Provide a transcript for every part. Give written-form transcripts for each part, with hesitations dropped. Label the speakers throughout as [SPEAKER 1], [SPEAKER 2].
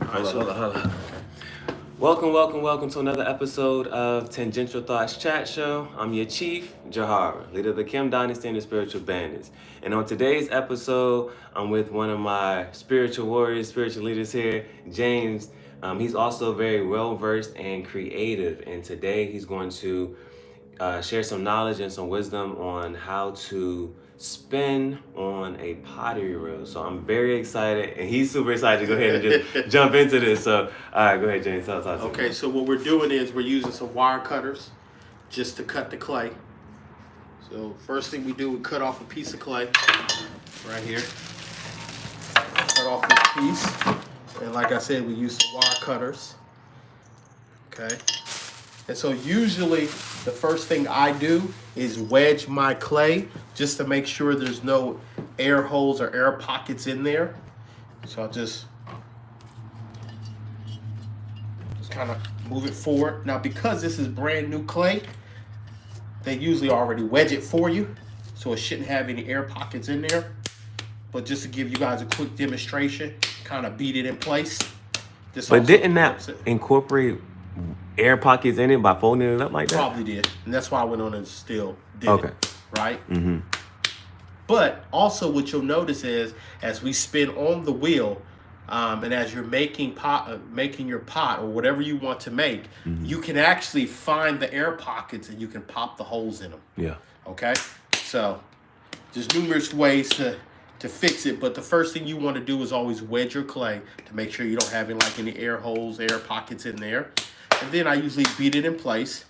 [SPEAKER 1] Hold on. Welcome to another episode of Tangential Thoughts Chat Show. I'm your Chief Gihareh, leader of the Kim Dynasty and the Spiritual Bandits. And on today's episode, I'm with one of my spiritual warriors, spiritual leaders here, James. He's also very well-versed and creative. And today he's going to share some knowledge and some wisdom on how to spin on a pottery reel. So I'm very excited, and he's super excited to go ahead and just jump into this. So, all right, go ahead, James. Talk to me.
[SPEAKER 2] Okay, so what we're doing is we're using some wire cutters just to cut the clay. So first thing we do, we cut off a piece of clay right here. Cut off this piece, and like I said, we use some wire cutters. Okay. And so usually the first thing I do is wedge my clay just to make sure there's no air holes or air pockets in there. So I'll just kind of move it forward. Now because this is brand new clay, they usually already wedge it for you, so it shouldn't have any air pockets in there. But just to give you guys a quick demonstration, kind of beat it in place.
[SPEAKER 1] But didn't that incorporate air pockets in it by folding it up like that?
[SPEAKER 2] Probably did, and that's why I went on and still did it, right?
[SPEAKER 1] Mm-hmm.
[SPEAKER 2] But also what you'll notice is as we spin on the wheel, and as you're making your pot or whatever you want to make, you can actually find the air pockets and you can pop the holes in them.
[SPEAKER 1] Yeah.
[SPEAKER 2] Okay? So there's numerous ways to fix it, but the first thing you want to do is always wedge your clay to make sure you don't have any air holes, air pockets in there. And then I usually beat it in place.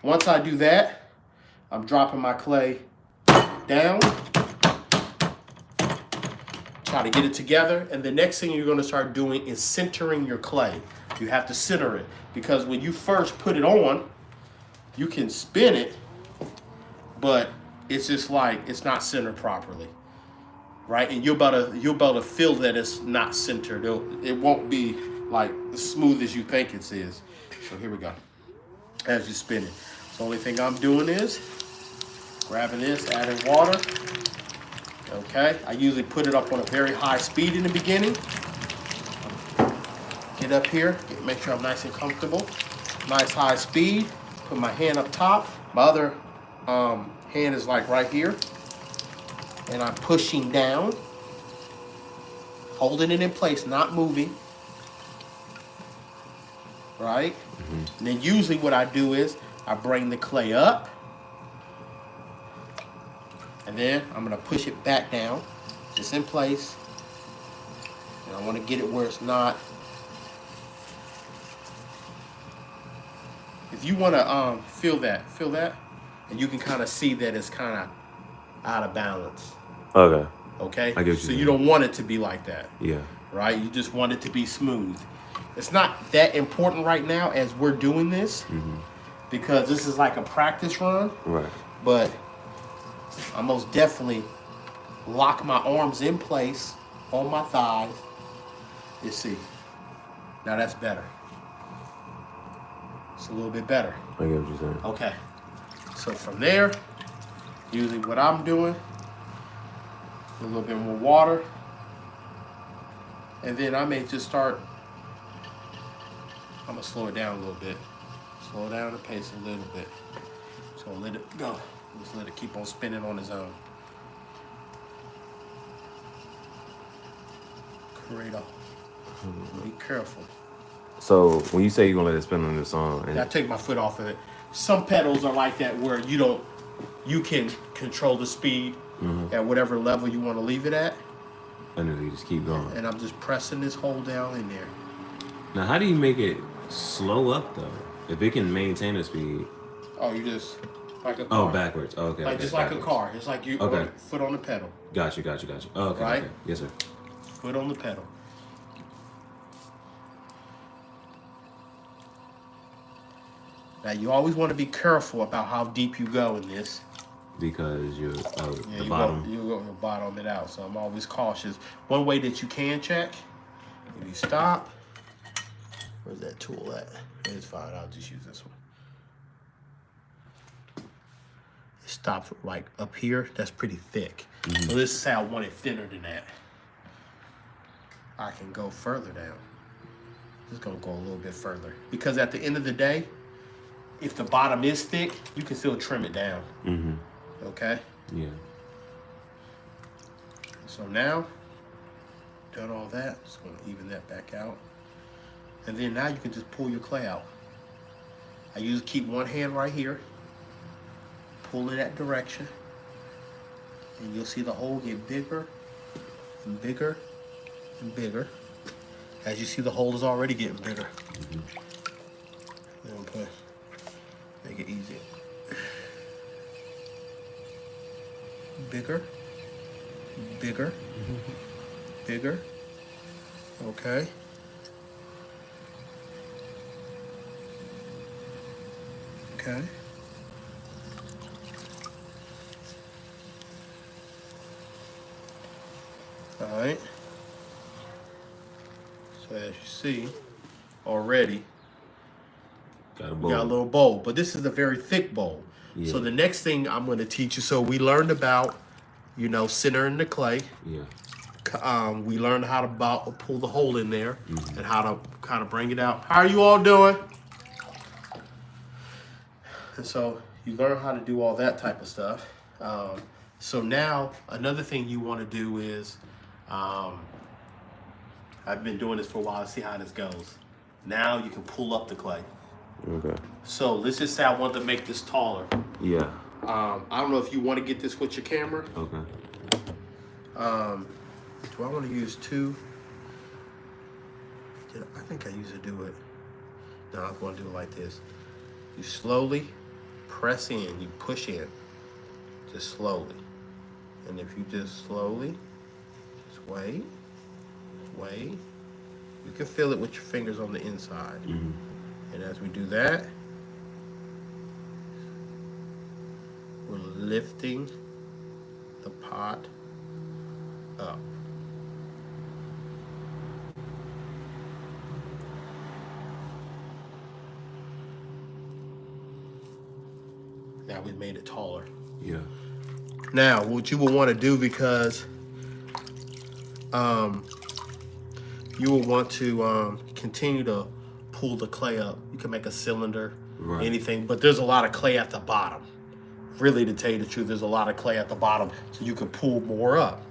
[SPEAKER 2] Once I do that, I'm dropping my clay down. Try to get it together. And the next thing you're going to start doing is centering your clay. You have to center it, because when you first put it on, you can spin it, but it's just like it's not centered properly. Right? And you're about to feel that it's not centered. It won't be like as smooth as you think it is. So here we go. As you spin it. The only thing I'm doing is grabbing this, adding water. Okay. I usually put it up on a very high speed in the beginning. Get up here, make sure I'm nice and comfortable. Nice high speed. Put my hand up top. My other hand is like right here. And I'm pushing down, holding it in place, not moving. Right? And then usually what I do is I bring the clay up, and then I'm going to push it back down, just in place. And I want to get it where it's not. If you want to feel that, and you can kind of see that it's kind of out of balance.
[SPEAKER 1] Okay.
[SPEAKER 2] Okay?
[SPEAKER 1] I get
[SPEAKER 2] so you don't want it to be like that.
[SPEAKER 1] Yeah.
[SPEAKER 2] Right? You just want it to be smooth. It's not that important right now as we're doing this, because this is like a practice run.
[SPEAKER 1] Right.
[SPEAKER 2] But I most definitely lock my arms in place on my thighs. You see. Now that's better. It's a little bit better.
[SPEAKER 1] I get what you're saying.
[SPEAKER 2] Okay. So from there, usually what I'm doing, a little bit more water. And then I may just start, I'm going to slow it down a little bit. Slow down the pace a little bit. So let it go. Just let it keep on spinning on its own. Corrado. Be careful.
[SPEAKER 1] So when you say you're gonna let it spin on this song, and
[SPEAKER 2] I take my foot off of it. Some pedals are like that where you can control the speed at whatever level you want to leave it at.
[SPEAKER 1] and then you just keep going.
[SPEAKER 2] And I'm just pressing this hole down in there.
[SPEAKER 1] Now, how do you make it slow up though? If it can maintain the speed.
[SPEAKER 2] Oh, you just like a car.
[SPEAKER 1] Oh, backwards. Oh, okay.
[SPEAKER 2] Like
[SPEAKER 1] okay,
[SPEAKER 2] just
[SPEAKER 1] backwards.
[SPEAKER 2] like a car. It's like you foot on the pedal.
[SPEAKER 1] Got you. Oh, okay.
[SPEAKER 2] Right?
[SPEAKER 1] Okay. Yes, sir.
[SPEAKER 2] Foot on the pedal. Now you always want to be careful about how deep you go in this.
[SPEAKER 1] Because you're the
[SPEAKER 2] you
[SPEAKER 1] bottom.
[SPEAKER 2] You go bottom it out. So I'm always cautious. One way that you can check, if you stop, where's that tool at? It's fine. I'll just use this one. It stops right up here. That's pretty thick. So this is how I want it thinner than that. I can go further down. Just gonna go a little bit further. Because at the end of the day, if the bottom is thick, you can still trim it down. Okay?
[SPEAKER 1] Yeah.
[SPEAKER 2] So now, done all that, just gonna even that back out. And then now you can just pull your clay out. I usually keep one hand right here, pull in that direction, and you'll see the hole get bigger and bigger and bigger. As you see, the hole is already getting bigger. Make it easier. Bigger, bigger, bigger. Okay. Okay. All right. So as you see, already,
[SPEAKER 1] Got a
[SPEAKER 2] we
[SPEAKER 1] bowl.
[SPEAKER 2] got a little bowl, but this is a very thick bowl.
[SPEAKER 1] Yeah.
[SPEAKER 2] So the next thing I'm going to teach you, so we learned about, you know, centering the clay.
[SPEAKER 1] Yeah.
[SPEAKER 2] We learned how to pull the hole in there and how to kind of bring it out. How are you all doing? And so you learn how to do all that type of stuff. So now another thing you want to do is, I've been doing this for a while to see how this goes. Now you can pull up the clay.
[SPEAKER 1] Okay.
[SPEAKER 2] So let's just say I want to make this taller.
[SPEAKER 1] Yeah.
[SPEAKER 2] I don't know if you want to get this with your camera.
[SPEAKER 1] Okay.
[SPEAKER 2] Do I want to use two? I think I usually do it. No, I'm going to do it like this. You slowly press in, you push in, just slowly. And if you just slowly, just wait, you can feel it with your fingers on the inside. And as we do that, we're lifting the pot up. Now we've made it taller.
[SPEAKER 1] Yeah.
[SPEAKER 2] Now, what you will want to do, because you will want to continue to pull the clay up. You can make a cylinder,
[SPEAKER 1] Right.
[SPEAKER 2] anything, but there's a lot of clay at the bottom. Really, to tell you the truth, there's a lot of clay at the bottom, so you can pull more up.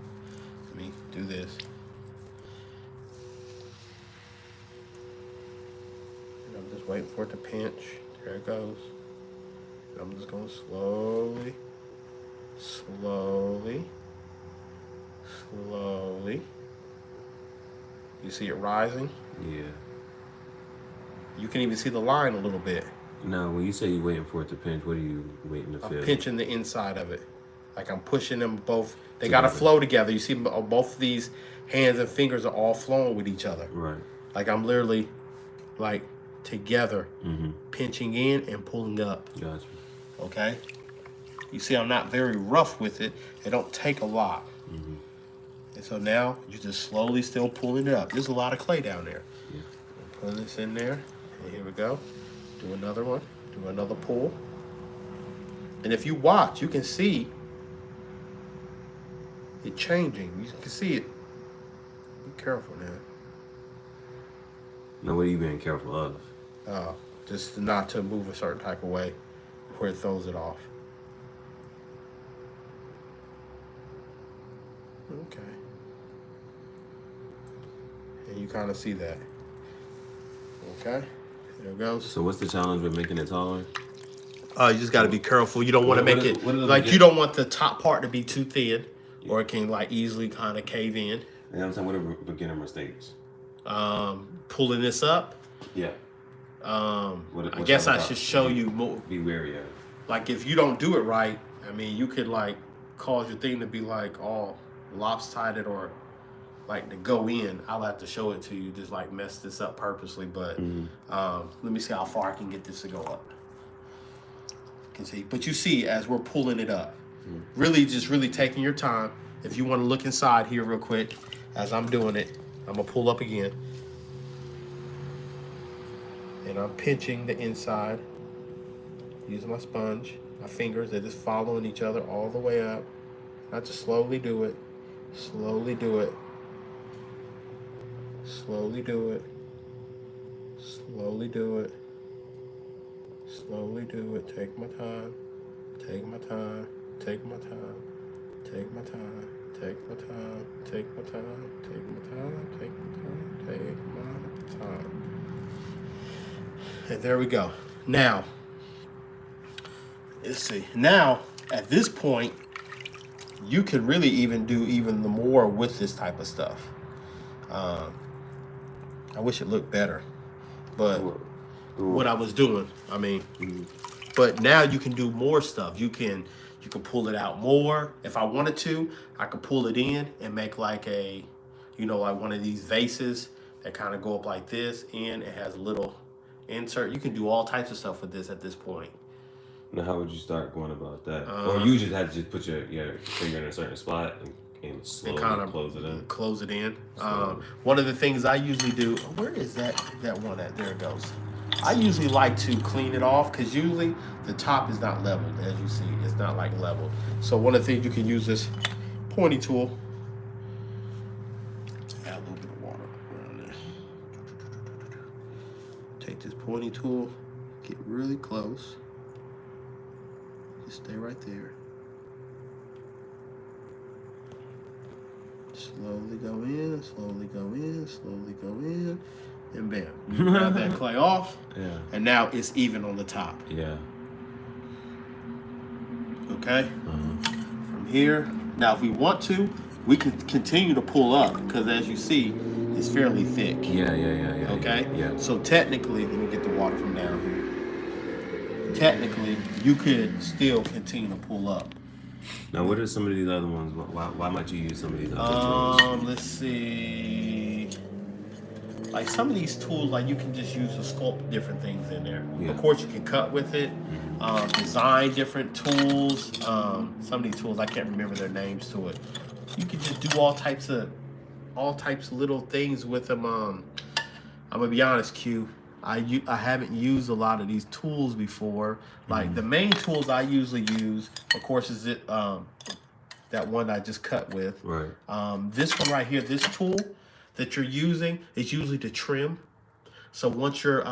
[SPEAKER 2] Let me do this. And I'm just waiting for it to pinch. There it goes. And I'm just going slowly, slowly, slowly. You see it rising?
[SPEAKER 1] Yeah.
[SPEAKER 2] You can even see the line a little bit.
[SPEAKER 1] Now, when you say you're waiting for it to pinch, what are you waiting to feel?
[SPEAKER 2] I'm pinching the inside of it. Like I'm pushing them both. They got to flow together. You see both of these hands and fingers are all flowing with each other.
[SPEAKER 1] Right.
[SPEAKER 2] Like I'm literally like together, pinching in and pulling up.
[SPEAKER 1] Gotcha.
[SPEAKER 2] Okay? You see I'm not very rough with it. It don't take a lot. And so now you're just slowly still pulling it up. There's a lot of clay down there.
[SPEAKER 1] Yeah.
[SPEAKER 2] Put this in there. And here we go. Do another one. Do another pull. And if you watch, you can see it changing. You can see it. Be careful now.
[SPEAKER 1] Now, what are you being careful of?
[SPEAKER 2] Just not to move a certain type of way where it throws it off. Okay. And you kind of see that. Okay. There it goes.
[SPEAKER 1] So, what's the challenge with making it taller?
[SPEAKER 2] You just got to be careful. You don't want to make it like you don't want the top part to be too thin, or it can like easily kind of cave in.
[SPEAKER 1] And I'm saying, what are beginner mistakes?
[SPEAKER 2] Pulling this up.
[SPEAKER 1] Yeah.
[SPEAKER 2] I guess I should show you more.
[SPEAKER 1] Be wary of.
[SPEAKER 2] Like if you don't do it right, I mean, you could like cause your thing to be like all lopsided or like to go in. I'll have to show it to you. Just like mess this up purposely, but let me see how far I can get this to go up. You can see, but you see as we're pulling it up, really taking your time. If you want to look inside here real quick, as I'm doing it, I'm gonna pull up again, and I'm pinching the inside. Using my sponge, my fingers, they're just following each other all the way up. I just slowly do it. Slowly do it. Slowly do it. Slowly do it. Slowly do it. Take my time. Take my time. Take my time. Take my time. Take my time. Take my time. Take my time. Take my time. Take my time. And there we go. Now, let's see. Now, at this point, you could really even do even the more with this type of stuff. I wish it looked better, but what I was doing, I mean, but now you can do more stuff. You can pull it out more. If I wanted to, I could pull it in and make like a, like one of these vases that kind of go up like this, and it has a little insert. You can do all types of stuff with this at this point.
[SPEAKER 1] Now, how would you start going about that? Or you just had to just put your finger in a certain spot and slowly kind of close it in.
[SPEAKER 2] Close it in. One of the things I usually do. Where is that one at? There it goes. I usually like to clean it off because usually the top is not leveled, as you see. It's not like leveled. So one of the things you can use this pointy tool. Add a little bit of water around there. Take this pointy tool. Get really close. Just stay right there. Slowly go in, slowly go in, slowly go in, and bam. You grab that clay off, and now it's even on the top.
[SPEAKER 1] Yeah.
[SPEAKER 2] Okay? From here, now if we want to, we can continue to pull up, because as you see, it's fairly thick.
[SPEAKER 1] Yeah.
[SPEAKER 2] Okay?
[SPEAKER 1] Yeah.
[SPEAKER 2] So technically, let me get the water from down here. Technically, you could still continue to pull up.
[SPEAKER 1] Now, what are some of these other ones? Why might you use some of these other tools?
[SPEAKER 2] Let's see. Like some of these tools, like you can just use to sculpt different things in there. Yeah. Of course, you can cut with it, design different tools. Some of these tools, I can't remember their names to it. You can just do all types of little things with them. I'm gonna be honest, Q. I haven't used a lot of these tools before. Like the main tools I usually use, of course, is that one I just cut with.
[SPEAKER 1] Right.
[SPEAKER 2] This one right here, this tool that you're using is usually to trim. So once your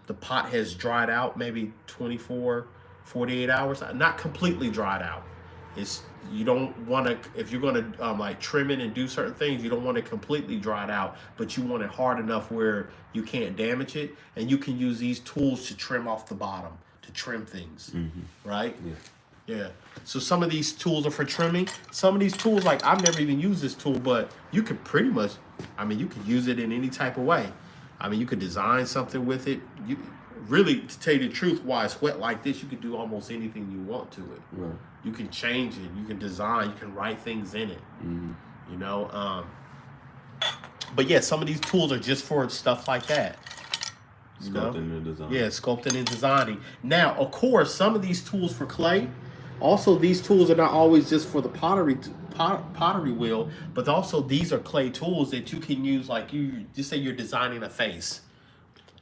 [SPEAKER 2] the pot has dried out, maybe 24, 48 hours, not completely dried out. You don't want to, if you're going to like trim it and do certain things, you don't want it completely dried out, but you want it hard enough where you can't damage it. And you can use these tools to trim off the bottom, to trim things, right? Yeah. So some of these tools are for trimming. Some of these tools, like I've never even used this tool, but you could pretty much, you could use it in any type of way. You could design something with it. You really, to tell you the truth, why it's wet like this, you can do almost anything you want to it.
[SPEAKER 1] Right.
[SPEAKER 2] You can change it. You can design. You can write things in it. But yeah, some of these tools are just for stuff like that.
[SPEAKER 1] Sculpting and designing. Yeah,
[SPEAKER 2] sculpting and designing. Now, of course, some of these tools for clay. Also, these tools are not always just for the pottery wheel, but also these are clay tools that you can use. Like you just say you're designing a face,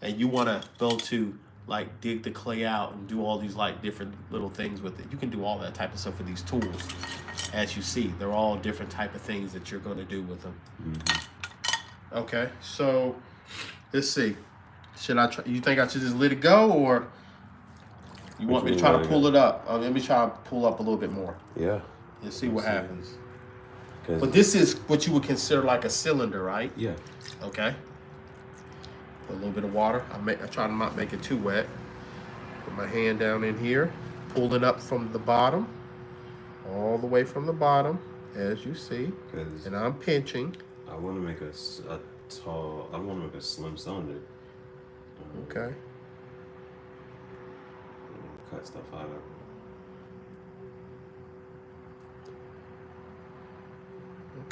[SPEAKER 2] and you want to go to like dig the clay out and do all these like different little things with it. You can do all that type of stuff with these tools. As you see, they're all different type of things that you're going to do with them. Okay, so let's see. Should I try? You think I should just let it go, or you want me to try to pull it up? Let me try to pull up a little bit more.
[SPEAKER 1] Yeah.
[SPEAKER 2] Let's see what happens. But this is what you would consider like a cylinder, right?
[SPEAKER 1] Yeah.
[SPEAKER 2] Okay. Put a little bit of water. I try to not make it too wet. Put my hand down in here, pull it up from the bottom, all the way from the bottom, as you see. And I'm pinching.
[SPEAKER 1] I want to make a slim cylinder.
[SPEAKER 2] Okay.
[SPEAKER 1] Cut stuff out of it.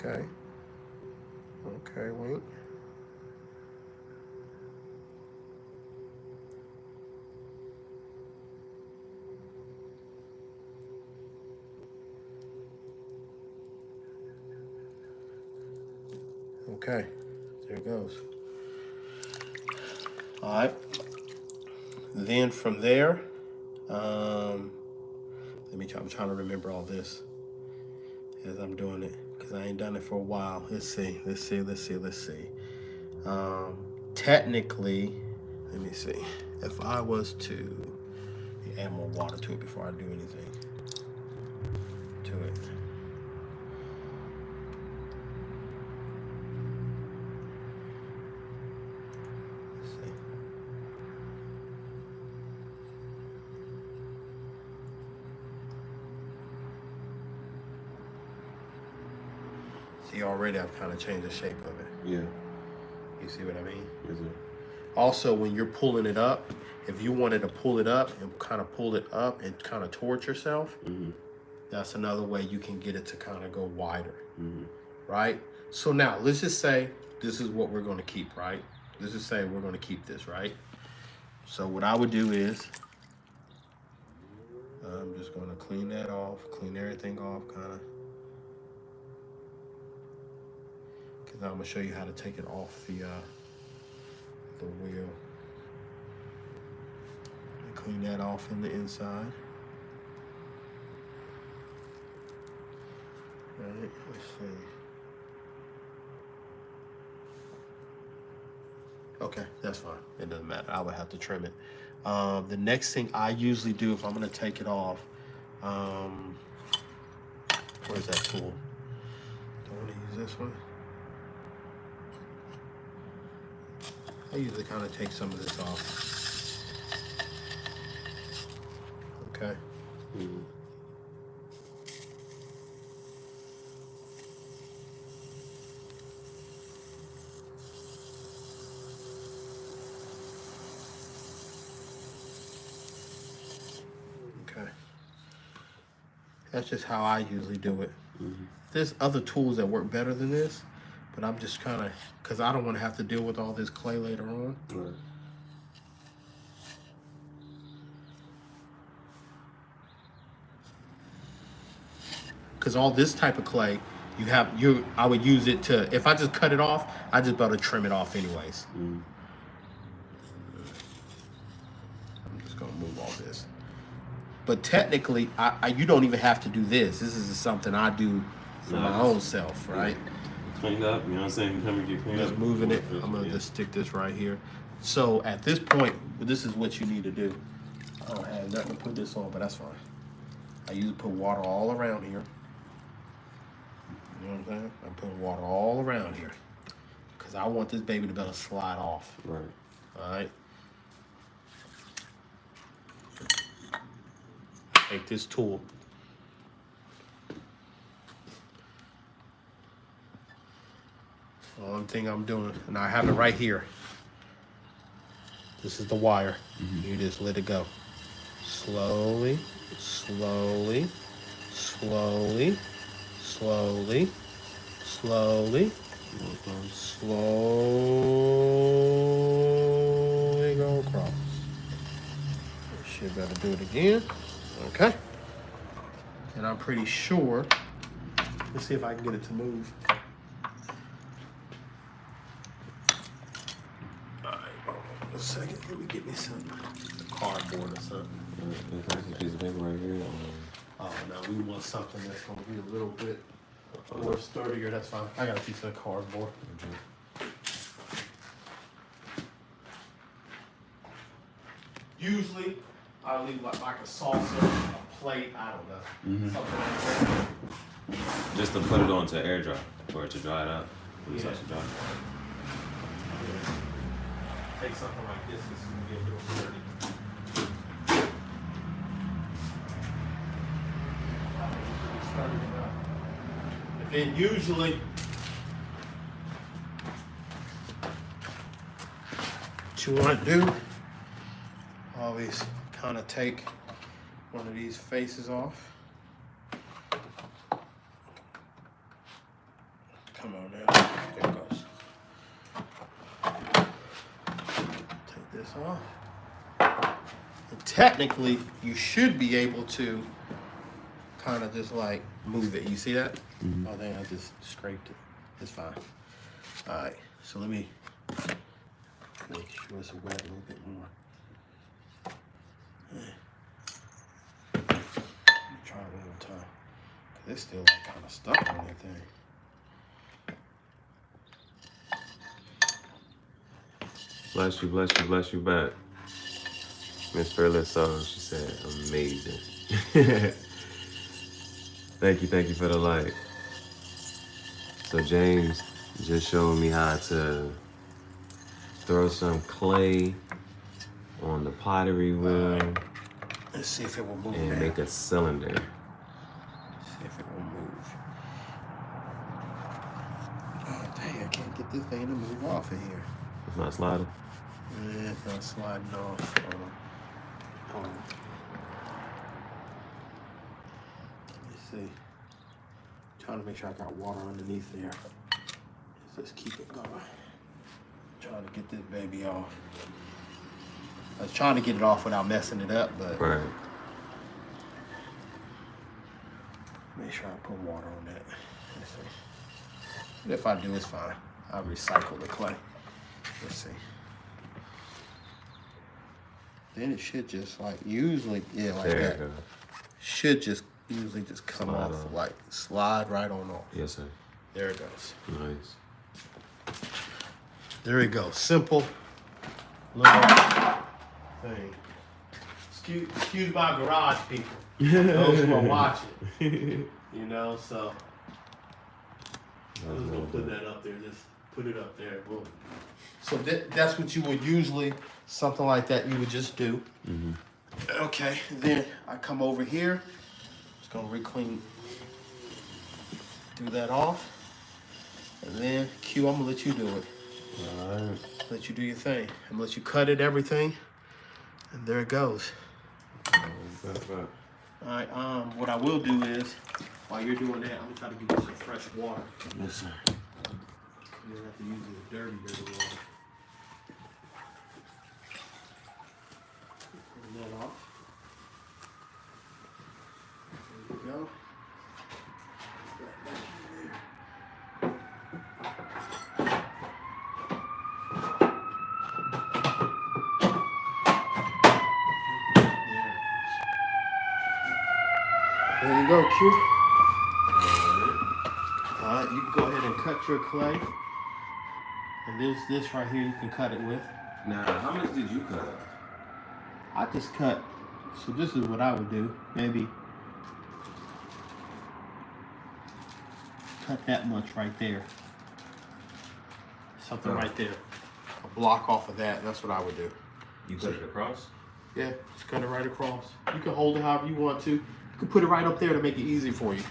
[SPEAKER 2] Okay. Okay, wait. Okay, there it goes. All right. Then from there, I'm trying to remember all this as I'm doing it because I ain't done it for a while. Let's see. Technically, let me see. If I was to add more water to it before I do anything to it. Let's see. See, already I've kind of changed the shape of it.
[SPEAKER 1] Yeah.
[SPEAKER 2] You see what I mean?
[SPEAKER 1] Yes, sir.
[SPEAKER 2] Also, when you're pulling it up, if you wanted to pull it up and kind of pull it up and kind of towards yourself, that's another way you can get it to kind of go wider, right? So now, let's just say this is what we're going to keep, right? Let's just say we're going to keep this, right? So what I would do is, I'm just going to clean that off, clean everything off, kind of. Because I'm going to show you how to take it off the wheel. And clean that off in the inside. Right, let's see. Okay, that's fine. It doesn't matter. I would have to trim it. The next thing I usually do if I'm going to take it off, where's that tool? Don't want to use this one. I usually kind of take some of this off. Okay. Okay. That's just how I usually do it. There's other tools that work better than this, but I'm just kind of, because I don't want to have to deal with all this clay later on.
[SPEAKER 1] Right.
[SPEAKER 2] Because all this type of clay, I would use it to, if I just cut it off, I just better trim it off anyways. I'm just going to move all this. But technically, you don't even have to do this. This is something I do for my own self, right?
[SPEAKER 1] Cleaned up, you know what I'm saying? Come and get cleaned
[SPEAKER 2] Just
[SPEAKER 1] up.
[SPEAKER 2] moving it. I'm going to just stick this right here. So at this point, this is what you need to do. I don't have nothing to put this on, but that's fine. I usually put water all around here. You know what I'm saying? I'm putting water all around here because I want this baby to be able to slide off.
[SPEAKER 1] Right.
[SPEAKER 2] All right. Take this tool. One thing I'm doing, and I have it right here. This is the wire. You just let it go. Slowly, slowly, slowly, slowly, slowly, slowly go across. Should better do it again. Okay. And I'm pretty sure, let's see if I can get it to move. A second, let me get me some cardboard or something.
[SPEAKER 1] There's a piece of paper right here.
[SPEAKER 2] Oh no, we want something that's gonna be a little bit more sturdier. That's fine. I got a piece of cardboard. Usually, I leave like a saucer, a plate. I don't know, something like that.
[SPEAKER 1] Just to put it on to air dry, for it to dry it out. For the sauce to dry.
[SPEAKER 2] Take something like this, it's gonna get a little sturdy. And then usually, what you want to do, always kind of take one of these faces off. Come on now, there it goes. Take this off. And technically, you should be able to kind of just like move it. You see that? Oh, dang, I just scraped it. It's fine. All right, so let me make sure it's wet a little bit more. Let me try it one more time. Cause it's still like kind of stuck on that thing.
[SPEAKER 1] Bless you, bless you, bless you back. Miss Fearless Song, she said, amazing. Thank you for the light. So James just showed me how to throw some clay on the pottery wheel.
[SPEAKER 2] Let's see if it will move
[SPEAKER 1] and
[SPEAKER 2] now.
[SPEAKER 1] make a cylinder.
[SPEAKER 2] See if it will move. Oh, dang, I can't get this thing to move off of here.
[SPEAKER 1] It's not sliding?
[SPEAKER 2] Yeah, it's not sliding off. Hold on. Let's see. Trying to make sure I got water underneath there. Let's keep it going. Trying to get this baby off. I was trying to get it off without messing it up, but
[SPEAKER 1] Right.
[SPEAKER 2] make sure I put water on that. Let's see. And if I do, it's fine. I'll recycle the clay. Let's see. Then it should just like usually, yeah, like
[SPEAKER 1] There
[SPEAKER 2] that.
[SPEAKER 1] you go.
[SPEAKER 2] Should just usually just come
[SPEAKER 1] Slide
[SPEAKER 2] off,
[SPEAKER 1] on.
[SPEAKER 2] like slide right on off.
[SPEAKER 1] Yes, sir.
[SPEAKER 2] There it goes.
[SPEAKER 1] Nice.
[SPEAKER 2] There it goes. Simple little thing. Excuse my garage people. Those who are watching. You know, so I'm just gonna put that up there. Just put it up there. Boom. So that's what you would usually, something like that you would just do.
[SPEAKER 1] Mm-hmm.
[SPEAKER 2] Okay, then I come over here. Just gonna re-clean, do that off. And then Q, I'm gonna let you do it.
[SPEAKER 1] Alright.
[SPEAKER 2] Let you do your thing. I'm gonna let you cut it, everything. And there it goes. Alright, what I will do is, while you're doing that, I'm gonna try to give you some fresh water.
[SPEAKER 1] Yes, sir.
[SPEAKER 2] You don't have to use the dirty water. Turn that off. There you go. Put that back in there. There you go, Q. Alright, you can go ahead and cut your clay. And this right here you can cut it with.
[SPEAKER 1] Now, how much did you cut off?
[SPEAKER 2] I just cut. So this is what I would do. Maybe cut that much right there. Something right there. A block off of that. That's what I would do.
[SPEAKER 1] You cut it across?
[SPEAKER 2] Yeah, just cut it right across. You can hold it however you want to. You can put it right up there to make it easy for you.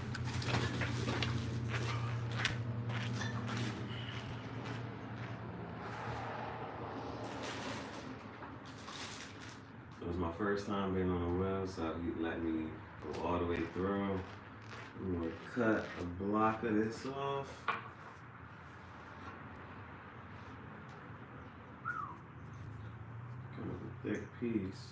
[SPEAKER 1] It was my first time being on the wheel, so he let me go all the way through. I'm gonna cut a block of this off. Kind of a thick piece.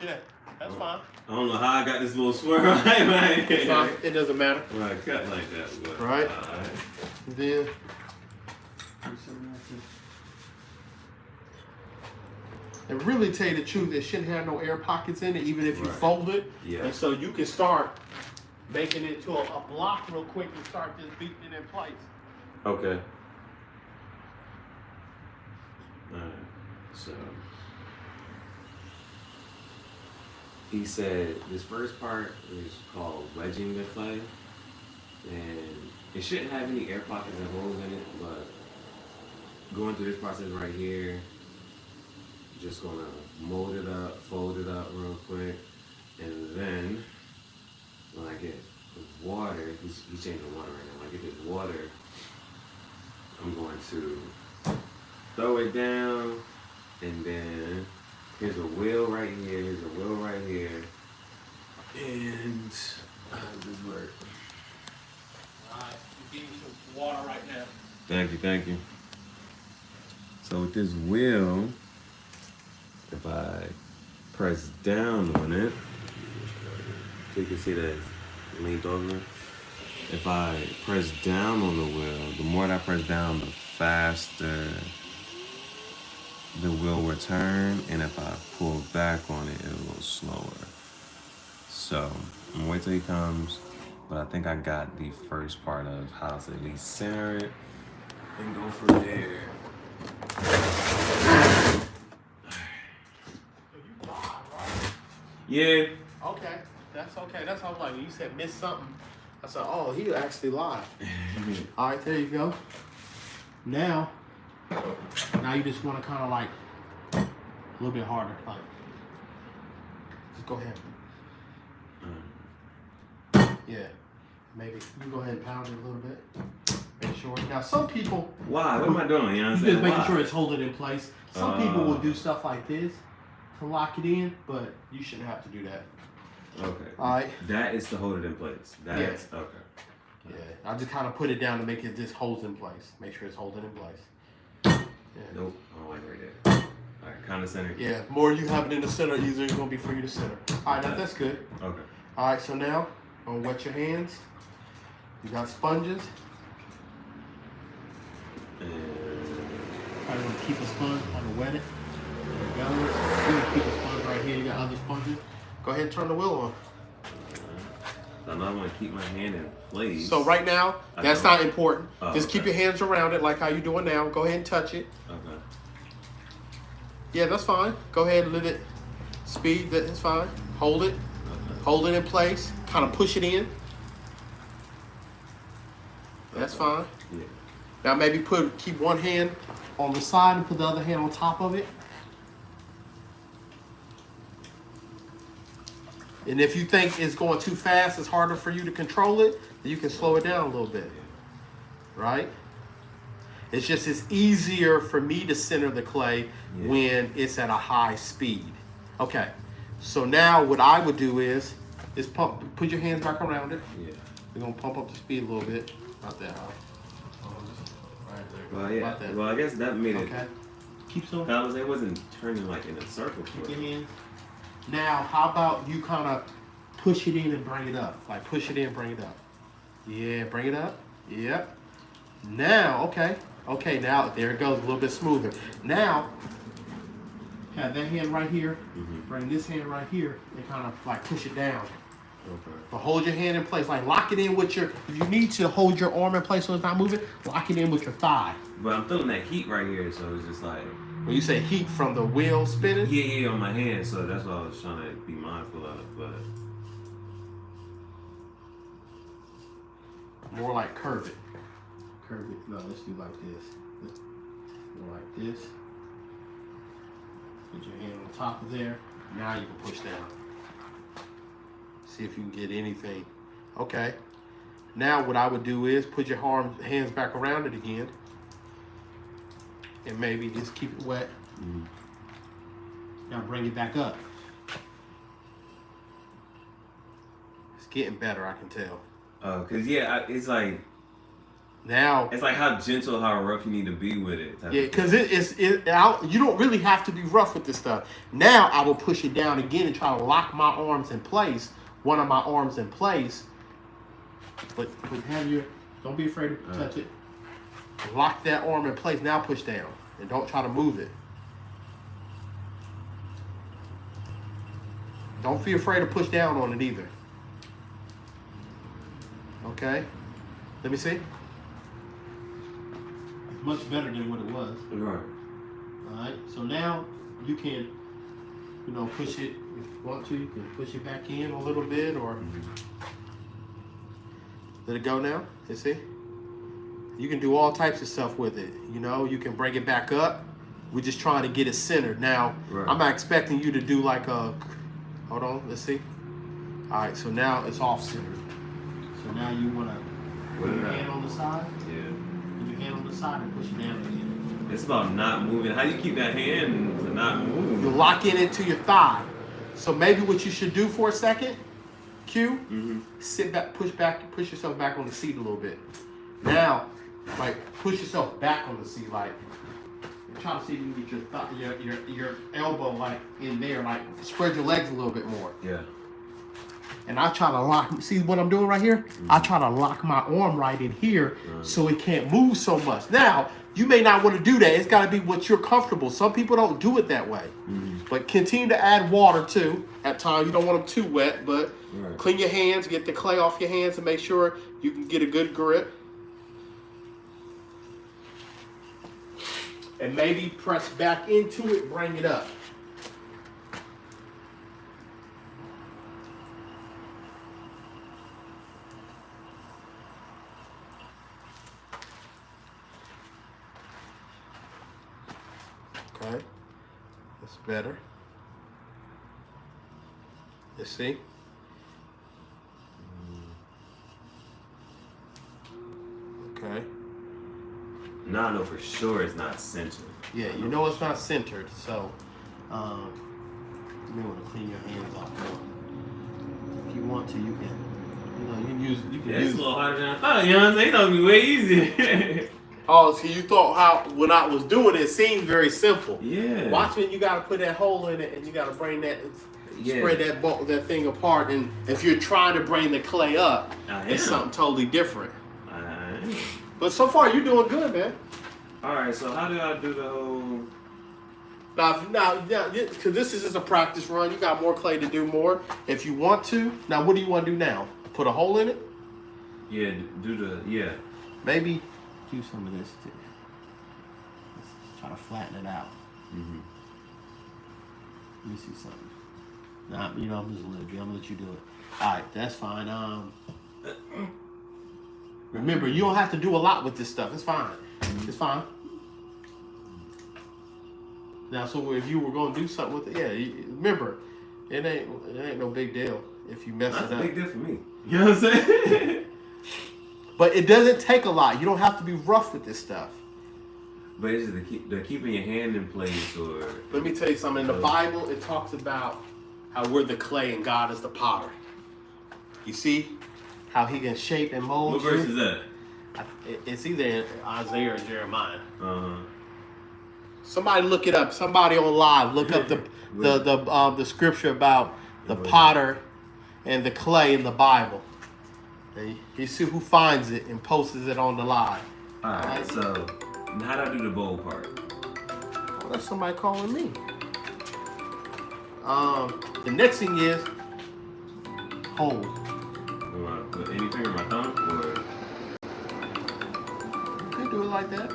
[SPEAKER 2] Yeah, that's fine.
[SPEAKER 1] I don't know how I got this little swirl right.
[SPEAKER 2] It's fine. It doesn't matter.
[SPEAKER 1] Right, cut like that. But,
[SPEAKER 2] Right.
[SPEAKER 1] alright.
[SPEAKER 2] Then and really tell you the truth, it shouldn't have no air pockets in it, even if you
[SPEAKER 1] Right.
[SPEAKER 2] fold it.
[SPEAKER 1] Yeah.
[SPEAKER 2] And so you can start making it to a block real quick and start just beating it in place.
[SPEAKER 1] Okay. Alright. So he said this first part is called wedging the clay. And it shouldn't have any air pockets and holes in it, but going through this process right here, just gonna mold it up, fold it up real quick, and then when I get the water, he's changing water right now. When I get this water, I'm going to throw it down, and then here's a wheel right here, here's a wheel right here, and how does this work?
[SPEAKER 2] Alright, you give you some water right now.
[SPEAKER 1] Thank you. So with this wheel, if I press down on it, so you can see that it's leaned over. If I press down on the wheel, the more that I press down, the faster the wheel will turn, and if I pull back on it, it'll go slower. So I'm gonna wait till he comes, but I think I got the first part of how to at least center it and go from there. Yeah.
[SPEAKER 2] Okay, that's okay. That's how I'm like, when you said miss something, I said, oh, he actually live. All right, there you go. Now you just want to kind of like a little bit harder. Like, just go ahead. Yeah, maybe you can go ahead and pound it a little bit. Make sure. Now, some people.
[SPEAKER 1] Why? What am I doing? You know what I'm
[SPEAKER 2] Just
[SPEAKER 1] saying?
[SPEAKER 2] making
[SPEAKER 1] Why?
[SPEAKER 2] sure it's holding in place. Some people will do stuff like this to lock it in, but you shouldn't have to do that.
[SPEAKER 1] Okay.
[SPEAKER 2] All right.
[SPEAKER 1] That is to hold it in place. That's okay.
[SPEAKER 2] Yeah, I just kind of put it down to make it just holds in place. Make sure it's holding in place. Yeah.
[SPEAKER 1] Nope, I don't like it right there. All right, kind of center.
[SPEAKER 2] Yeah, more you have it in the center, easier it's gonna be for you to center. All right, now that's good.
[SPEAKER 1] Okay.
[SPEAKER 2] All right, so now gonna wet your hands. You got sponges.
[SPEAKER 1] And
[SPEAKER 2] I'm gonna keep a sponge, kind of wet it. There you go. You're gonna keep a sponge right here. You got other sponges. Go ahead and turn the wheel on.
[SPEAKER 1] I know I want to keep my hand in place.
[SPEAKER 2] So right now, that's not important. Just keep
[SPEAKER 1] okay.
[SPEAKER 2] your hands around it like how you're doing now. Go ahead and touch it.
[SPEAKER 1] Okay.
[SPEAKER 2] Yeah, that's fine. Go ahead and let it speed. That's fine. Hold it.
[SPEAKER 1] Okay.
[SPEAKER 2] Hold it in place. Kind of push it in. That's fine.
[SPEAKER 1] Yeah.
[SPEAKER 2] Now maybe keep one hand on the side and put the other hand on top of it. And if you think it's going too fast, it's harder for you to control it, then you can slow it down a little bit. Right? It's easier for me to center the clay when it's at a high speed. Okay. So now what I would do is put your hands back around it.
[SPEAKER 1] Yeah.
[SPEAKER 2] We're gonna pump up the speed a little bit. Not that high. Right there.
[SPEAKER 1] Well, yeah.
[SPEAKER 2] About that.
[SPEAKER 1] Well, I guess that made it.
[SPEAKER 2] Okay. Keep some.
[SPEAKER 1] It wasn't turning like in a circle.
[SPEAKER 2] Keep your hands. Now, how about you kind of push it in and bring it up? Like push it in, bring it up. Yeah, bring it up. Yep. Now, okay. Okay, now there it goes, a little bit smoother. Now, have that hand right here. Bring this hand right here and kind of like push it down.
[SPEAKER 1] Okay.
[SPEAKER 2] But hold your hand in place. Like lock it in with if you need to hold your arm in place so it's not moving, lock it in with your thigh.
[SPEAKER 1] But I'm feeling that heat right here, so it's just like.
[SPEAKER 2] When you say heat from the wheel spinning?
[SPEAKER 1] Yeah, on my hand, so that's what I was trying to be mindful of, but.
[SPEAKER 2] More like curve it. Curve it. No, let's do like this. More like this. Put your hand on top of there. Now you can push down. See if you can get anything. Okay. Now what I would do is put your hands back around it again. And maybe just keep it wet. Now bring it back up. It's getting better, I can tell.
[SPEAKER 1] Oh, cause yeah, it's like.
[SPEAKER 2] Now
[SPEAKER 1] it's like how gentle, how rough you need to be with it.
[SPEAKER 2] Yeah, because you don't really have to be rough with this stuff. Now I will push it down again and try to lock my arms in place. One of my arms in place. But don't be afraid to touch it. Lock that arm in place. Now push down. And don't try to move it. Don't be afraid to push down on it either. Okay. Let me see. Much better than what it was.
[SPEAKER 1] Right.
[SPEAKER 2] Alright. So now you can, push it if you want to. You can push it back in a little bit or let it go now. You see? You can do all types of stuff with it. You can bring it back up. We're just trying to get it centered. Now, I'm not expecting you to do like hold on, let's see. All right, so now it's off centered. So now you want to put your hand on the side.
[SPEAKER 1] Yeah.
[SPEAKER 2] Put your hand on the side and push it down again.
[SPEAKER 1] It's about not moving. How do you keep that hand to not move?
[SPEAKER 2] You lock it into your thigh. So maybe what you should do for a second, Q, sit back, push yourself back on the seat a little bit. Now, like push yourself back on the seat, like try to see if you can get your elbow like in there, like spread your legs a little bit more.
[SPEAKER 1] Yeah.
[SPEAKER 2] and I try to lock. See what I'm doing right here? I try to lock my arm right in here so it can't move so much. Now, you may not want to do that. It's got to be what you're comfortable. Some people don't do it that way. But continue to add water too. At times, you don't want them too wet, but clean your hands, get the clay off your hands, and make sure you can get a good grip. And maybe press back into it, bring it up. Okay, that's better. You see? Okay.
[SPEAKER 1] Now I know for sure it's not centered.
[SPEAKER 2] Yeah, you know it's not centered, so you may want to clean your hands off more. If you want to, you can. You can use.
[SPEAKER 1] It's a little harder than I thought. You know what I'm saying? It's gonna be way easier.
[SPEAKER 2] Oh, so you thought how when I was doing it seemed very simple.
[SPEAKER 1] Yeah.
[SPEAKER 2] Watch when you gotta put that hole in it and you gotta bring that spread that thing apart, and if you're trying to bring the clay up, it's something totally different. But so far you're doing good, man.
[SPEAKER 1] Alright, so how do I do the whole
[SPEAKER 2] Now, because this is just a practice run. You got more clay to do more if you want to. Now, what do you want to do now? Put a hole in it?
[SPEAKER 1] Yeah,
[SPEAKER 2] Maybe do some of this too. Let's try to flatten it out. Let me see something. Nah, I'm just I'm gonna let you do it. All right, that's fine. Remember, you don't have to do a lot with this stuff. It's fine. It's fine. Now, so if you were gonna do something with it, remember, it ain't no big deal if you mess it up.
[SPEAKER 1] That's a big deal for me. You know what I'm saying?
[SPEAKER 2] But it doesn't take a lot. You don't have to be rough with this stuff.
[SPEAKER 1] But it's just the keeping your hand in place, or...
[SPEAKER 2] Let me tell you something. In the Bible, it talks about how we're the clay and God is the potter. You see how he can shape and mold
[SPEAKER 1] What verse is that?
[SPEAKER 2] It's either in Isaiah or Jeremiah. Somebody look it up. Somebody on live look up the scripture about the potter and the clay in the Bible. And you see who finds it and posts it on the live.
[SPEAKER 1] All right. So how do I do the bowl part?
[SPEAKER 2] Oh, that's somebody calling me. The next thing is hold.
[SPEAKER 1] Do I put any finger in my thumb, or?
[SPEAKER 2] You could do it like that.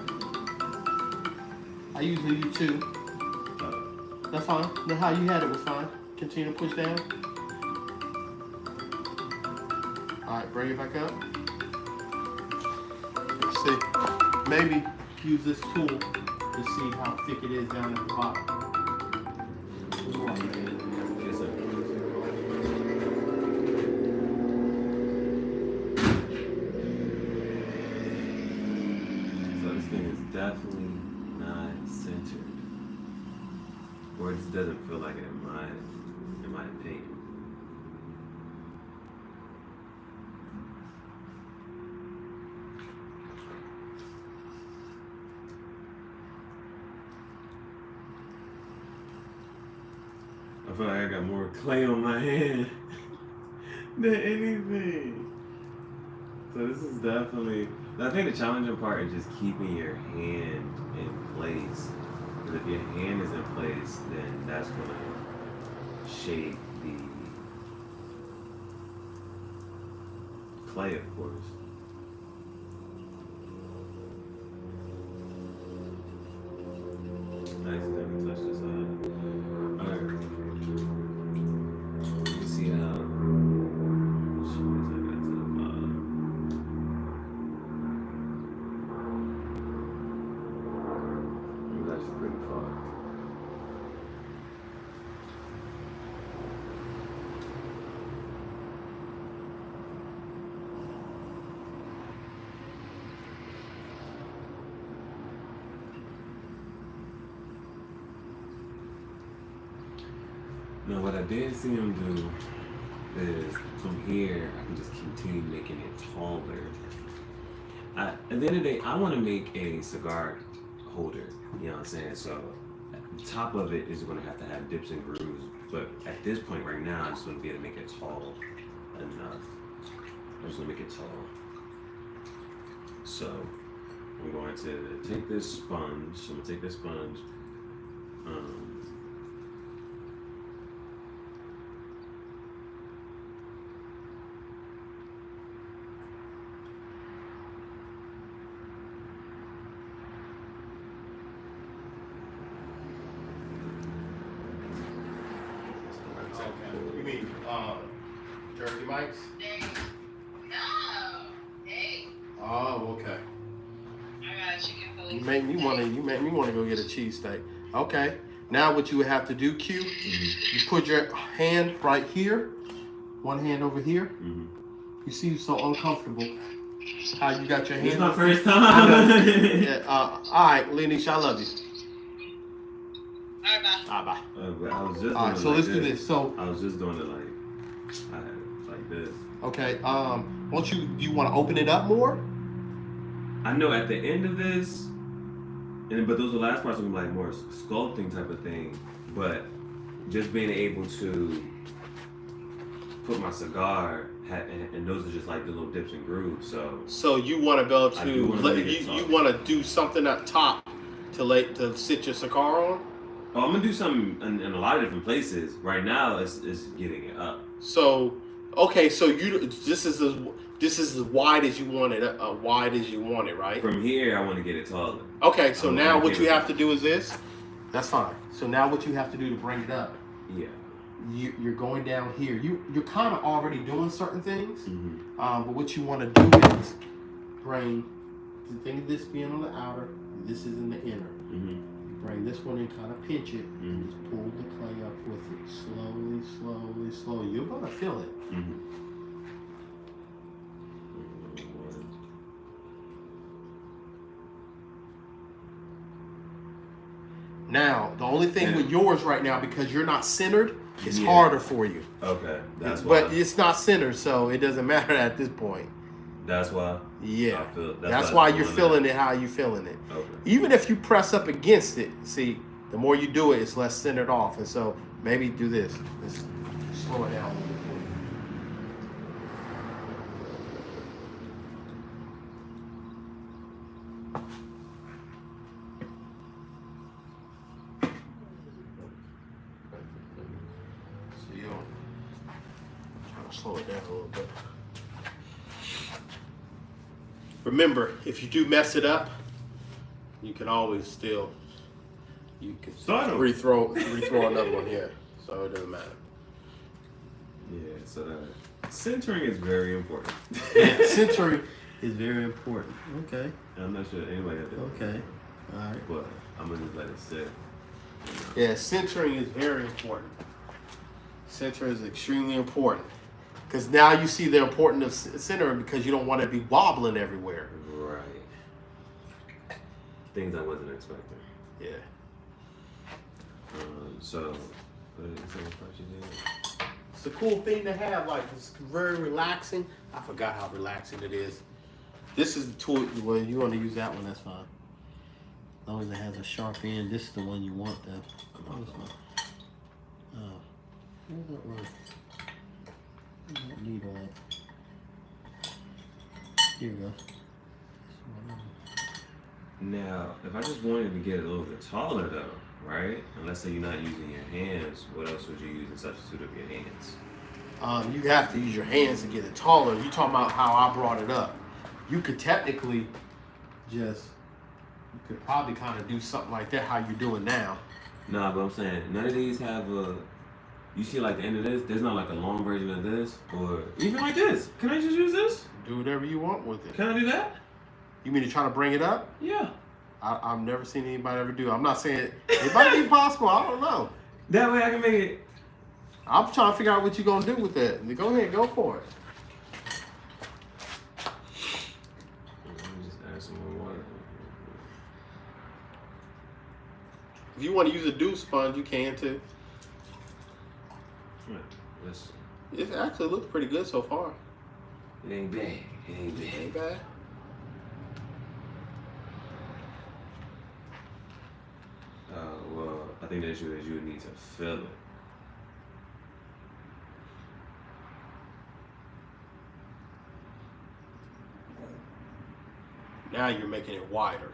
[SPEAKER 2] I usually do two. That's fine. Then how you had it was fine. Continue to push down. Alright, bring it back up. Let's see. Maybe use this tool to see how thick it is down at the bottom.
[SPEAKER 1] Yes, sir. So this thing is definitely not centered, or it just doesn't feel like it in my opinion. I feel like I got more clay on my hand than anything. So this is definitely, I think the challenging part is just keeping your hand in place. Because if your hand is in place, then that's going to shape the clay, of course. I accidentally touched this side. Alright. You can see how as soon as I got to the bottom. That's pretty far. Now what I did see him do is from here I can just continue making it taller. At the end of the day, I want to make a cigar holder, you know what I'm saying? So the top of it is going to have dips and grooves, but at this point right now I just want to be able to make it tall. enough. I'm just gonna make it tall. So I'm going to take this sponge. I'm gonna take this sponge.
[SPEAKER 2] You mean Jersey Mike's?
[SPEAKER 3] No. Hey.
[SPEAKER 2] Oh, okay.
[SPEAKER 3] I got a chicken fillet.
[SPEAKER 2] You make me want to go get a cheesesteak. Okay. Now what you would have to do, Q, you put your hand right here, one hand over here. You see you're so uncomfortable. How you got your hand?
[SPEAKER 1] It's my first time.
[SPEAKER 2] Yeah. All right, Lenisha, I love you.
[SPEAKER 3] All right, bye.
[SPEAKER 2] All right, bye.
[SPEAKER 1] I was just
[SPEAKER 2] All right, so let's do this. So
[SPEAKER 1] I was just doing it like this.
[SPEAKER 2] okay. Do you want to open it up more?
[SPEAKER 1] I know at the end of this, but those last parts are gonna be like more sculpting type of thing. But just being able to put my cigar, and those are just like the little dips and grooves.
[SPEAKER 2] So you want to be able
[SPEAKER 1] I do wanna make it
[SPEAKER 2] you want to do something up top to sit your cigar on?
[SPEAKER 1] Oh, I'm gonna do something in a lot of different places. Right now, it's getting it up.
[SPEAKER 2] So okay, so this is as wide as you want it, wide as you want it, right?
[SPEAKER 1] From here, I want to get it taller.
[SPEAKER 2] Okay, so now what you have to do is this. That's fine. So now what you have to do to bring it up?
[SPEAKER 1] Yeah.
[SPEAKER 2] You're going down here. You're kind of already doing certain things, but what you want to do is bring the thing of this being on the outer, this is in the inner. Bring this one and kind of pinch it, and just pull the clay up with it, slowly, slowly, slowly. You're gonna feel it. Now, the only thing with yours right now, because you're not centered, it's harder for you.
[SPEAKER 1] Okay, that's why.
[SPEAKER 2] But it's not centered, so it doesn't matter at this point.
[SPEAKER 1] That's why.
[SPEAKER 2] Yeah, that's why you're feeling it how you feeling it.
[SPEAKER 1] Okay.
[SPEAKER 2] Even if you press up against it, see, the more you do it, it's less centered off. And so maybe do this. Let's slow it down a little bit for you. So you don't try to slow it down a little bit. Remember, if you do mess it up, you can always still rethrow another one here, so it doesn't matter.
[SPEAKER 1] Yeah, so centering is very important.
[SPEAKER 2] Yeah, centering is very important. Okay.
[SPEAKER 1] I'm not sure anybody had that.
[SPEAKER 2] Okay. All right.
[SPEAKER 1] But I'm gonna just let it sit.
[SPEAKER 2] Yeah, centering is very important. Centering is extremely important. Because now you see the importance of centering because you don't want to be wobbling everywhere.
[SPEAKER 1] Right. Things I wasn't expecting.
[SPEAKER 2] Yeah.
[SPEAKER 1] So
[SPEAKER 2] It's a cool thing to have. Like, it's very relaxing. I forgot how relaxing it is. This is the tool. Well, you want to use that one, that's fine. As long as it has a sharp end, this is the one you want, though. Oh, this one. Oh. Where's that one? That needle at? Here you go.
[SPEAKER 1] now, if I just wanted to get it a little bit taller though, right? And let's say you're not using your hands, what else would you use in substitute of your hands?
[SPEAKER 2] You have to use your hands to get it taller. You talking about how I brought it up. You could technically you could probably kind of do something like that, how you're doing now.
[SPEAKER 1] Nah, but I'm saying, none of these have you see like the end of this, there's not like a long version of this, or even like this. Can I just use this?
[SPEAKER 2] Do whatever you want with it.
[SPEAKER 1] Can I do that?
[SPEAKER 2] You mean to try to bring it up?
[SPEAKER 1] Yeah.
[SPEAKER 2] I've never seen anybody ever do it. I'm not saying it might be possible. I don't know.
[SPEAKER 1] That way I can make it.
[SPEAKER 2] I'm trying to figure out what you're going to do with that. Go ahead, go for it.
[SPEAKER 1] Let me just add some more water.
[SPEAKER 2] If you want to use a dew sponge, you can too.
[SPEAKER 1] Let's.
[SPEAKER 2] It actually looks pretty good so far.
[SPEAKER 1] It ain't bad. It ain't bad.
[SPEAKER 2] Ain't bad.
[SPEAKER 1] Well, I think the issue is you would need to fill it.
[SPEAKER 2] Now you're making it wider.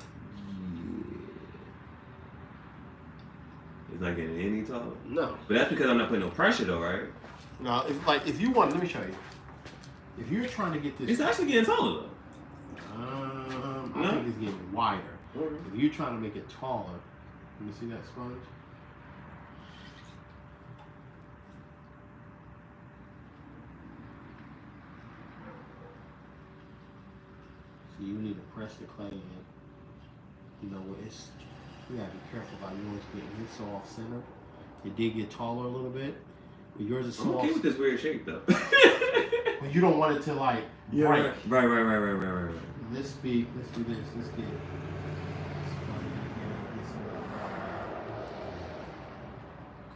[SPEAKER 1] It's not getting any taller.
[SPEAKER 2] No.
[SPEAKER 1] But that's because I'm not putting no pressure though, right?
[SPEAKER 2] No, if you want, let me show you. If you're trying to get this,
[SPEAKER 1] It's actually getting taller though.
[SPEAKER 2] I think it's getting wider. If you're trying to make it taller, let me see that sponge. So you need to press the clay in. You know, you gotta be careful about yours getting it so off center. It did get taller a little bit, but yours is so
[SPEAKER 1] I'm okay
[SPEAKER 2] off.
[SPEAKER 1] with this weird shape though.
[SPEAKER 2] But you don't want it to like break.
[SPEAKER 1] Right.
[SPEAKER 2] Let's do this. Let's get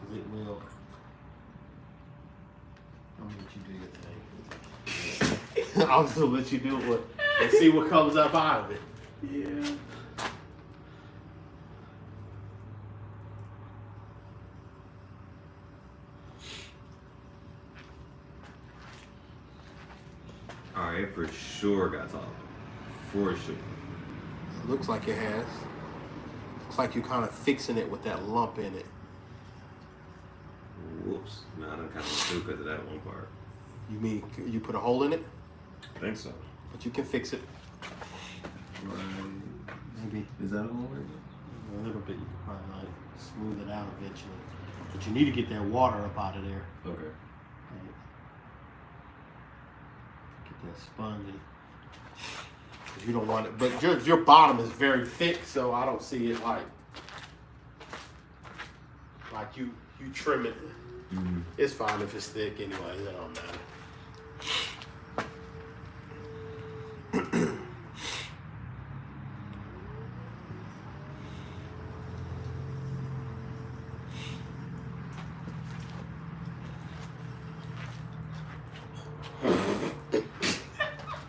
[SPEAKER 2] because it will. I'm gonna let you do your thing. I'm just gonna let you do it and see what comes up out of it.
[SPEAKER 1] Yeah. Alright, for sure got taller. For sure.
[SPEAKER 2] It looks like it has. Looks like you're kind of fixing it with that lump in it.
[SPEAKER 1] Whoops. No, I done kind of through because of that one part.
[SPEAKER 2] You mean you put a hole in it?
[SPEAKER 1] I think so.
[SPEAKER 2] But you can fix it. Maybe.
[SPEAKER 1] Is that all right?
[SPEAKER 2] A little bit. You can probably like smooth it out eventually. But you need to get that water up out of there.
[SPEAKER 1] Okay.
[SPEAKER 2] Get that spongy. You don't want it, but your bottom is very thick, so I don't see it like you trim it.
[SPEAKER 1] Mm-hmm.
[SPEAKER 2] It's fine if it's thick anyway. That don't matter.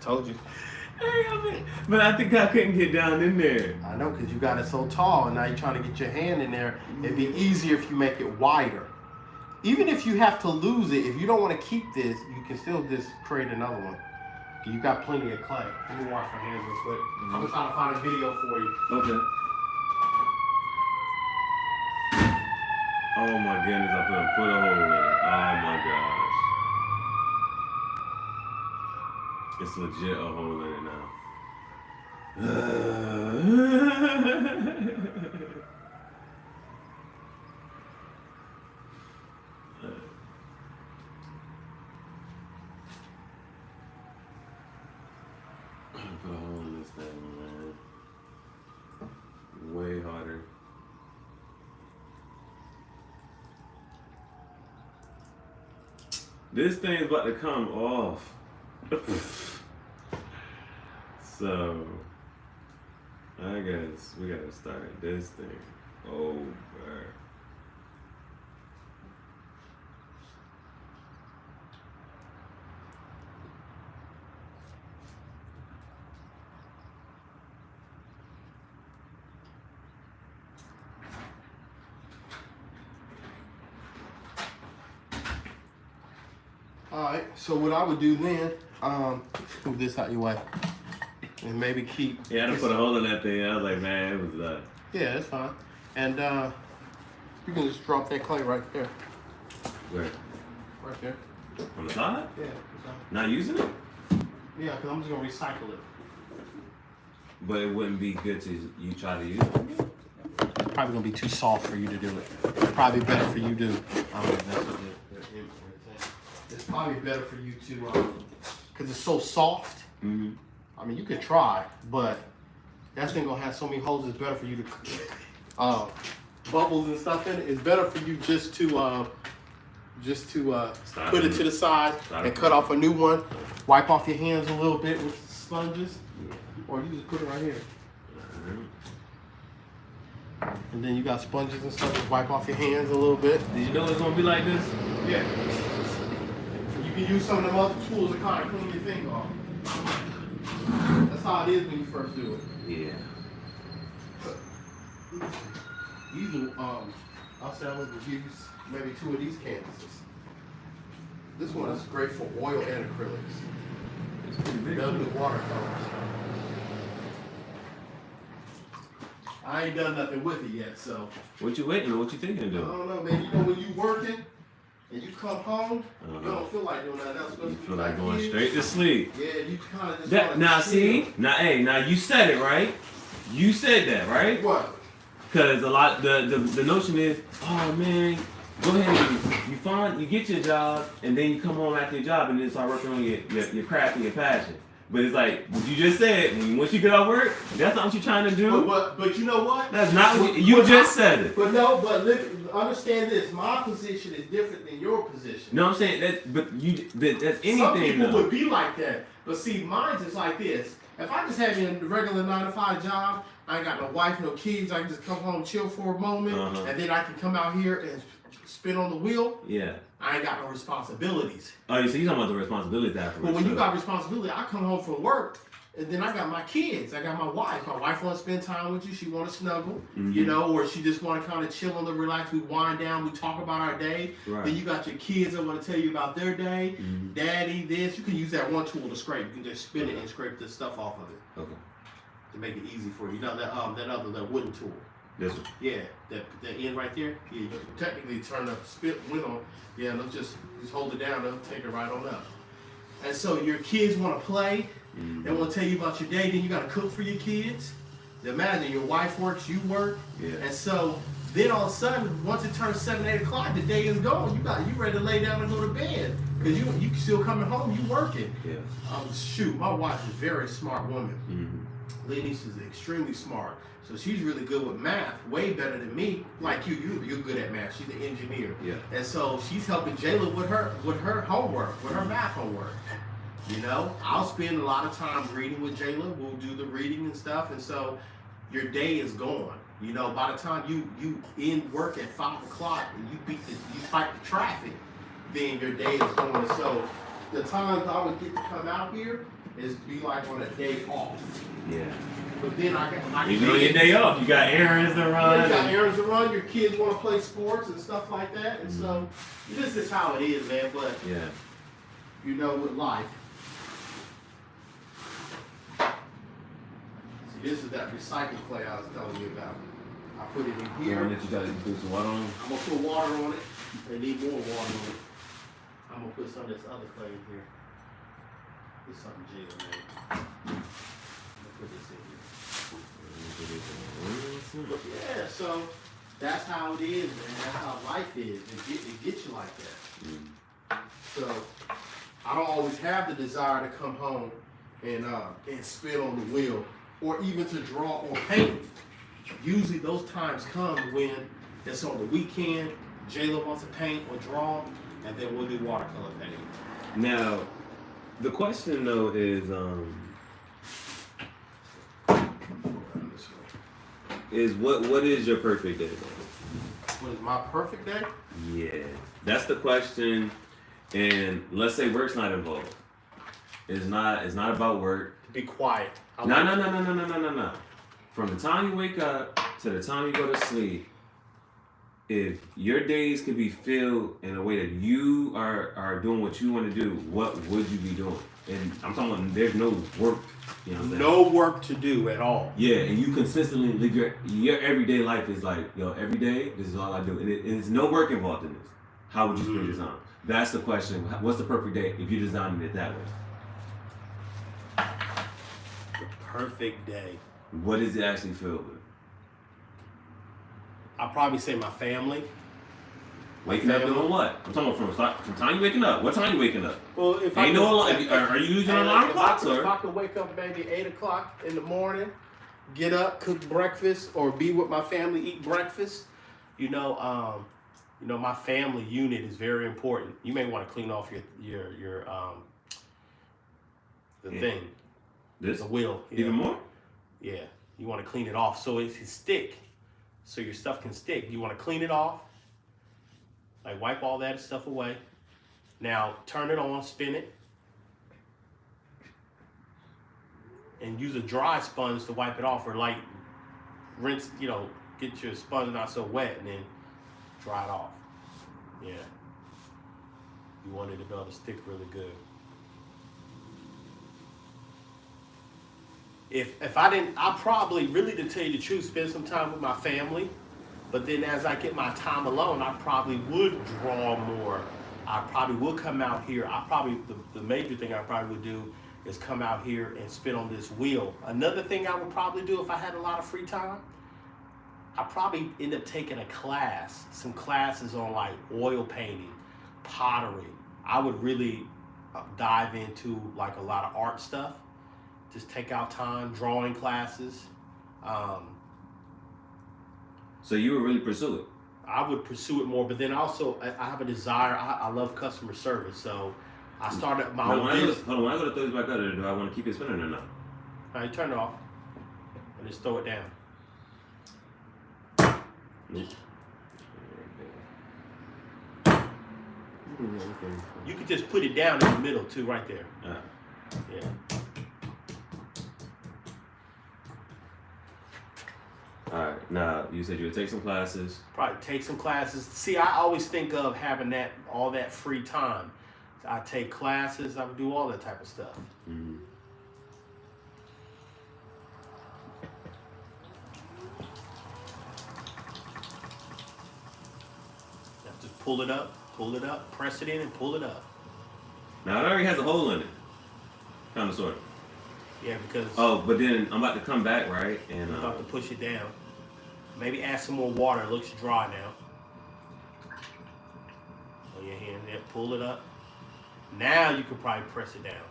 [SPEAKER 2] Told you.
[SPEAKER 1] But I think I couldn't get down in there.
[SPEAKER 2] I know, because you got it so tall, and now you're trying to get your hand in there. It'd be easier if you make it wider. Even if you have to lose it, if you don't want to keep this, you can still just create another one. You got plenty of clay. Let me wash my hands real quick. I'm going to try to find a video for you.
[SPEAKER 1] Okay. Oh my goodness, I put a hole in it. Oh my gosh. It's legit a hole in it now. Put a hole in this thing, man. Way harder. This thing's about to come off. So, I guess we gotta start this thing over.
[SPEAKER 2] Alright, so what I would do then, move this out your way. And maybe keep...
[SPEAKER 1] Yeah, I done put a hole in that thing. I was like, man, it was done.
[SPEAKER 2] Yeah, that's fine. And you can just drop that clay right there.
[SPEAKER 1] Where?
[SPEAKER 2] Right there.
[SPEAKER 1] On the side?
[SPEAKER 2] Yeah.
[SPEAKER 1] Not using it?
[SPEAKER 2] Yeah, because I'm just going to recycle it.
[SPEAKER 1] But it wouldn't be good to you try to use it?
[SPEAKER 2] Probably going to be too soft for you to do it. Probably better for you to... I don't know if that's what it's probably better for you to... Because it's so soft.
[SPEAKER 1] Mm-hmm.
[SPEAKER 2] I mean, you could try, but that thing gonna have so many holes. It's better for you to bubbles and stuff in it. It's better for you just to put it to the side and cut off a new one. Wipe off your hands a little bit with sponges, or you just put it right here. And then you got sponges and stuff. Just wipe off your hands a little bit.
[SPEAKER 1] Did you know it's gonna be like this?
[SPEAKER 2] Yeah. You can use some of them other tools to kind of clean your thing off. That's how it is when you first do it.
[SPEAKER 1] Yeah.
[SPEAKER 2] These are, I'll say I would use maybe 2 of these canvases. This one is great for oil and acrylics.
[SPEAKER 1] It's pretty big.
[SPEAKER 2] They'll do watercolors. I ain't done nothing with it yet, so.
[SPEAKER 1] What you waiting on? What you thinking of
[SPEAKER 2] I
[SPEAKER 1] doing?
[SPEAKER 2] don't know, man. You know when you working and you come home, you don't feel like doing nothing else.
[SPEAKER 1] You feel like going straight to sleep.
[SPEAKER 2] Yeah, you kind of just
[SPEAKER 1] That, now see, now you said it right. You said that right.
[SPEAKER 2] What?
[SPEAKER 1] Because a lot the notion is, oh man, go ahead and you get your job and then you come home after your job and then start working on your craft and your passion. But it's like what you just said. Once you get off work, that's not what you're trying to do.
[SPEAKER 2] But you know what?
[SPEAKER 1] That's not what you just said it.
[SPEAKER 2] But no, but understand this. My position is different than your position.
[SPEAKER 1] No, I'm saying that's anything.
[SPEAKER 2] Some people
[SPEAKER 1] though.
[SPEAKER 2] would be like that. But see, mine's is like this. If I just have a regular 9-to-5 job, I ain't got no wife, no kids. I can just come home, chill for a moment, and then I can come out here and spin on the wheel.
[SPEAKER 1] Yeah.
[SPEAKER 2] I ain't got no responsibilities.
[SPEAKER 1] Oh, so you talking about the responsibilities afterwards?
[SPEAKER 2] But when you got responsibility, I come home from work, and then I got my kids. I got my wife. My wife want to spend time with you. She want to snuggle, you know, or she just want to kind of chill and relax. We wind down. We talk about our day.
[SPEAKER 1] Right.
[SPEAKER 2] Then you got your kids that want to tell you about their day. Daddy, this. You can use that one tool to scrape. You can just spin it and scrape the stuff off of it.
[SPEAKER 1] Okay.
[SPEAKER 2] To make it easy for you. You know that wooden tool.
[SPEAKER 1] This one.
[SPEAKER 2] Yeah, that end right there. Yeah, you can technically turn the spit wheel on. Yeah, and just hold it down. They'll take it right on up. And so your kids want to play. They want to tell you about your day. Then you got to cook for your kids. Imagine your wife works, you work. Yeah. And so then all of a sudden, once it turns 7, 8 o'clock, the day is gone. You ready to lay down and go to bed because you still coming home. You working. Yeah. Shoot, my wife is a very smart woman. Lenice is extremely smart. So she's really good with math, way better than me. Like you're good at math. She's an engineer. Yeah. And so she's helping Jayla with her homework, with her math homework. You know, I'll spend a lot of time reading with Jayla. We'll do the reading and stuff. And so your day is gone. You know, by the time you end work at 5 o'clock and you fight the traffic, then your day is gone. So the times I would get to come out here is be like on a day off. Yeah. But then I got
[SPEAKER 1] even on your day off, you got errands to run.
[SPEAKER 2] You got errands to run. Your kids want to play sports and stuff like that, and so this is how it is, man. But yeah, you know, with life. See, this is that recycled clay I was telling you about. I put it in here.
[SPEAKER 1] You got to put some water on.
[SPEAKER 2] I'm gonna put water on it. They need more water on it. I'm gonna put some of this other clay in here. It's something Jayla made. I'm gonna put this in here. Yeah, so that's how it is, man. That's how life is. It gets you like that. So I don't always have the desire to come home and spit on the wheel or even to draw or paint. Usually those times come when it's on the weekend, Jayla wants to paint or draw, and then we'll do watercolor painting.
[SPEAKER 1] Now, the question though is what is your perfect day?
[SPEAKER 2] What is my perfect day?
[SPEAKER 1] Yeah, that's the question. And let's say work's not involved. It's not about work.
[SPEAKER 2] Be quiet.
[SPEAKER 1] No. From the time you wake up to the time you go to sleep, if your days could be filled in a way that you are doing what you want to do, what would you be doing? And I'm talking about there's no work. You know what I'm saying?
[SPEAKER 2] No work to do at all.
[SPEAKER 1] Yeah, and you consistently live your everyday life is like, yo, every day, this is all I do. And it's no work involved in this. How would you spend your time? That's the question. What's the perfect day if you're designing it that way?
[SPEAKER 2] The perfect day.
[SPEAKER 1] What does it actually feel with?
[SPEAKER 2] I'll probably say my family.
[SPEAKER 1] Waking up doing what? I'm talking about from time you waking up. What time you waking up?
[SPEAKER 2] Well, if
[SPEAKER 1] are you using an alarm clock?
[SPEAKER 2] If I could wake up maybe 8 o'clock in the morning, get up, cook breakfast, or be with my family, eat breakfast, my family unit is very important. You may want to clean off your thing.
[SPEAKER 1] This?
[SPEAKER 2] The wheel.
[SPEAKER 1] Even more?
[SPEAKER 2] Yeah. You want to clean it off so it can stick. So your stuff can stick. You want to clean it off. Like wipe all that stuff away. Now turn it on, spin it. And use a dry sponge to wipe it off, or like rinse, get your sponge not so wet and then dry it off. Yeah. You want it to be able to stick really good. If I didn't, I probably, really to tell you the truth, spend some time with my family. But then as I get my time alone, I probably would draw more. I probably would come out here. The major thing I probably would do is come out here and spin on this wheel. Another thing I would probably do if I had a lot of free time, I probably end up taking a class, some classes on like oil painting, pottery. I would really dive into like a lot of art stuff. Just take out time, drawing classes.
[SPEAKER 1] So you would really pursue it?
[SPEAKER 2] I would pursue it more, but then also I have a desire. I love customer service, so I started my own business.
[SPEAKER 1] Hold on, when I go to throw this back out there, do I want to keep it spinning or not?
[SPEAKER 2] All right, turn it off and just throw it down. You could just put it down in the middle too, right there. Yeah.
[SPEAKER 1] All right. Now you said you would take some classes.
[SPEAKER 2] Probably take some classes. See, I always think of having all that free time. I take classes. I would do all that type of stuff.
[SPEAKER 1] Mm-hmm.
[SPEAKER 2] Just pull it up, press it in, and pull it up.
[SPEAKER 1] Now it already has a hole in it, kind of, sort of.
[SPEAKER 2] Yeah, because.
[SPEAKER 1] Oh, but then I'm about to come back, right? And
[SPEAKER 2] I'm about to push it down. Maybe add some more water. It looks dry now. On your hand there, pull it up. Now you can probably press it down.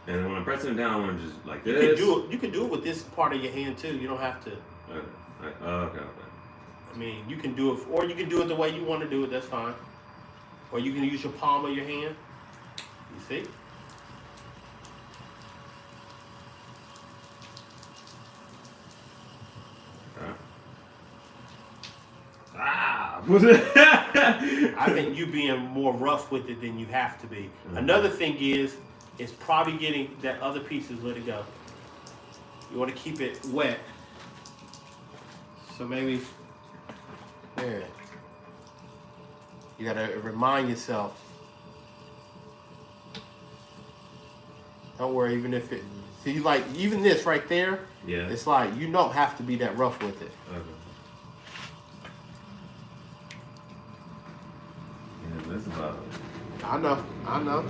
[SPEAKER 1] And when I'm pressing it down, I want to just like this.
[SPEAKER 2] You can do it with this part of your hand too. You don't have to.
[SPEAKER 1] Okay.
[SPEAKER 2] I mean, you can do it, or you can do it the way you want to do it. That's fine. Or you can use your palm of your hand. You see? I think you being more rough with it than you have to be. Mm-hmm. Another thing is probably getting that other pieces, let it go. You want to keep it wet. So maybe, there. You gotta remind yourself. Don't worry, even if it, see, like, even this right there,
[SPEAKER 1] yeah,
[SPEAKER 2] it's like, you don't have to be that rough with it.
[SPEAKER 1] Okay. Yeah, that's about it.
[SPEAKER 2] I know.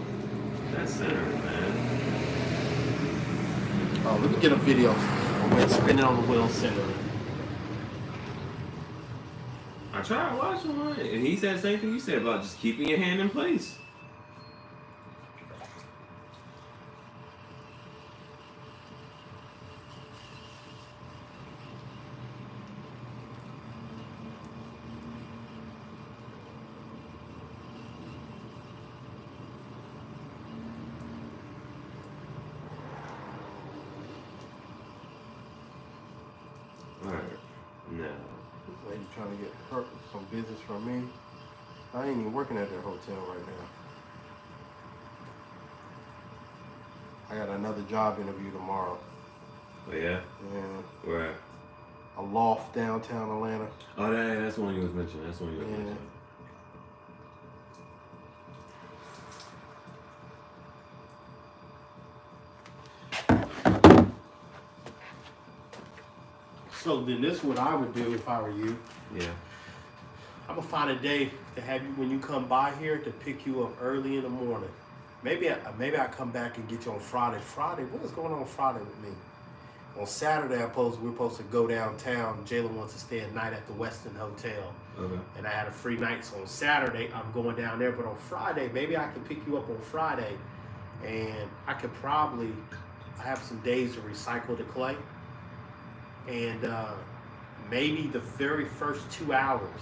[SPEAKER 1] That's center, man.
[SPEAKER 2] Oh, let me get a video. I'm spinning on the wheel center.
[SPEAKER 1] I tried watching one, and he said the same thing you said about just keeping your hand in place. Alright, now.
[SPEAKER 2] This lady trying to get her some business from me. I ain't even working at their hotel right now. I got another job interview tomorrow.
[SPEAKER 1] Oh yeah?
[SPEAKER 2] Yeah.
[SPEAKER 1] Where at?
[SPEAKER 2] A loft downtown Atlanta.
[SPEAKER 1] Oh, that's one you was mentioning. That's one you was mentioning.
[SPEAKER 2] So then this is what I would do if I were you.
[SPEAKER 1] Yeah.
[SPEAKER 2] I'm gonna find a day to have you, when you come by here, to pick you up early in the morning. Maybe I come back and get you on Friday. Friday, what is going on Friday with me? On Saturday, we're supposed to go downtown. Jalen wants to stay at night at the Westin Hotel.
[SPEAKER 1] Okay.
[SPEAKER 2] And I had a free night, so on Saturday, I'm going down there. But on Friday, maybe I can pick you up on Friday. And I have some days to recycle the clay. And maybe the very first 2 hours,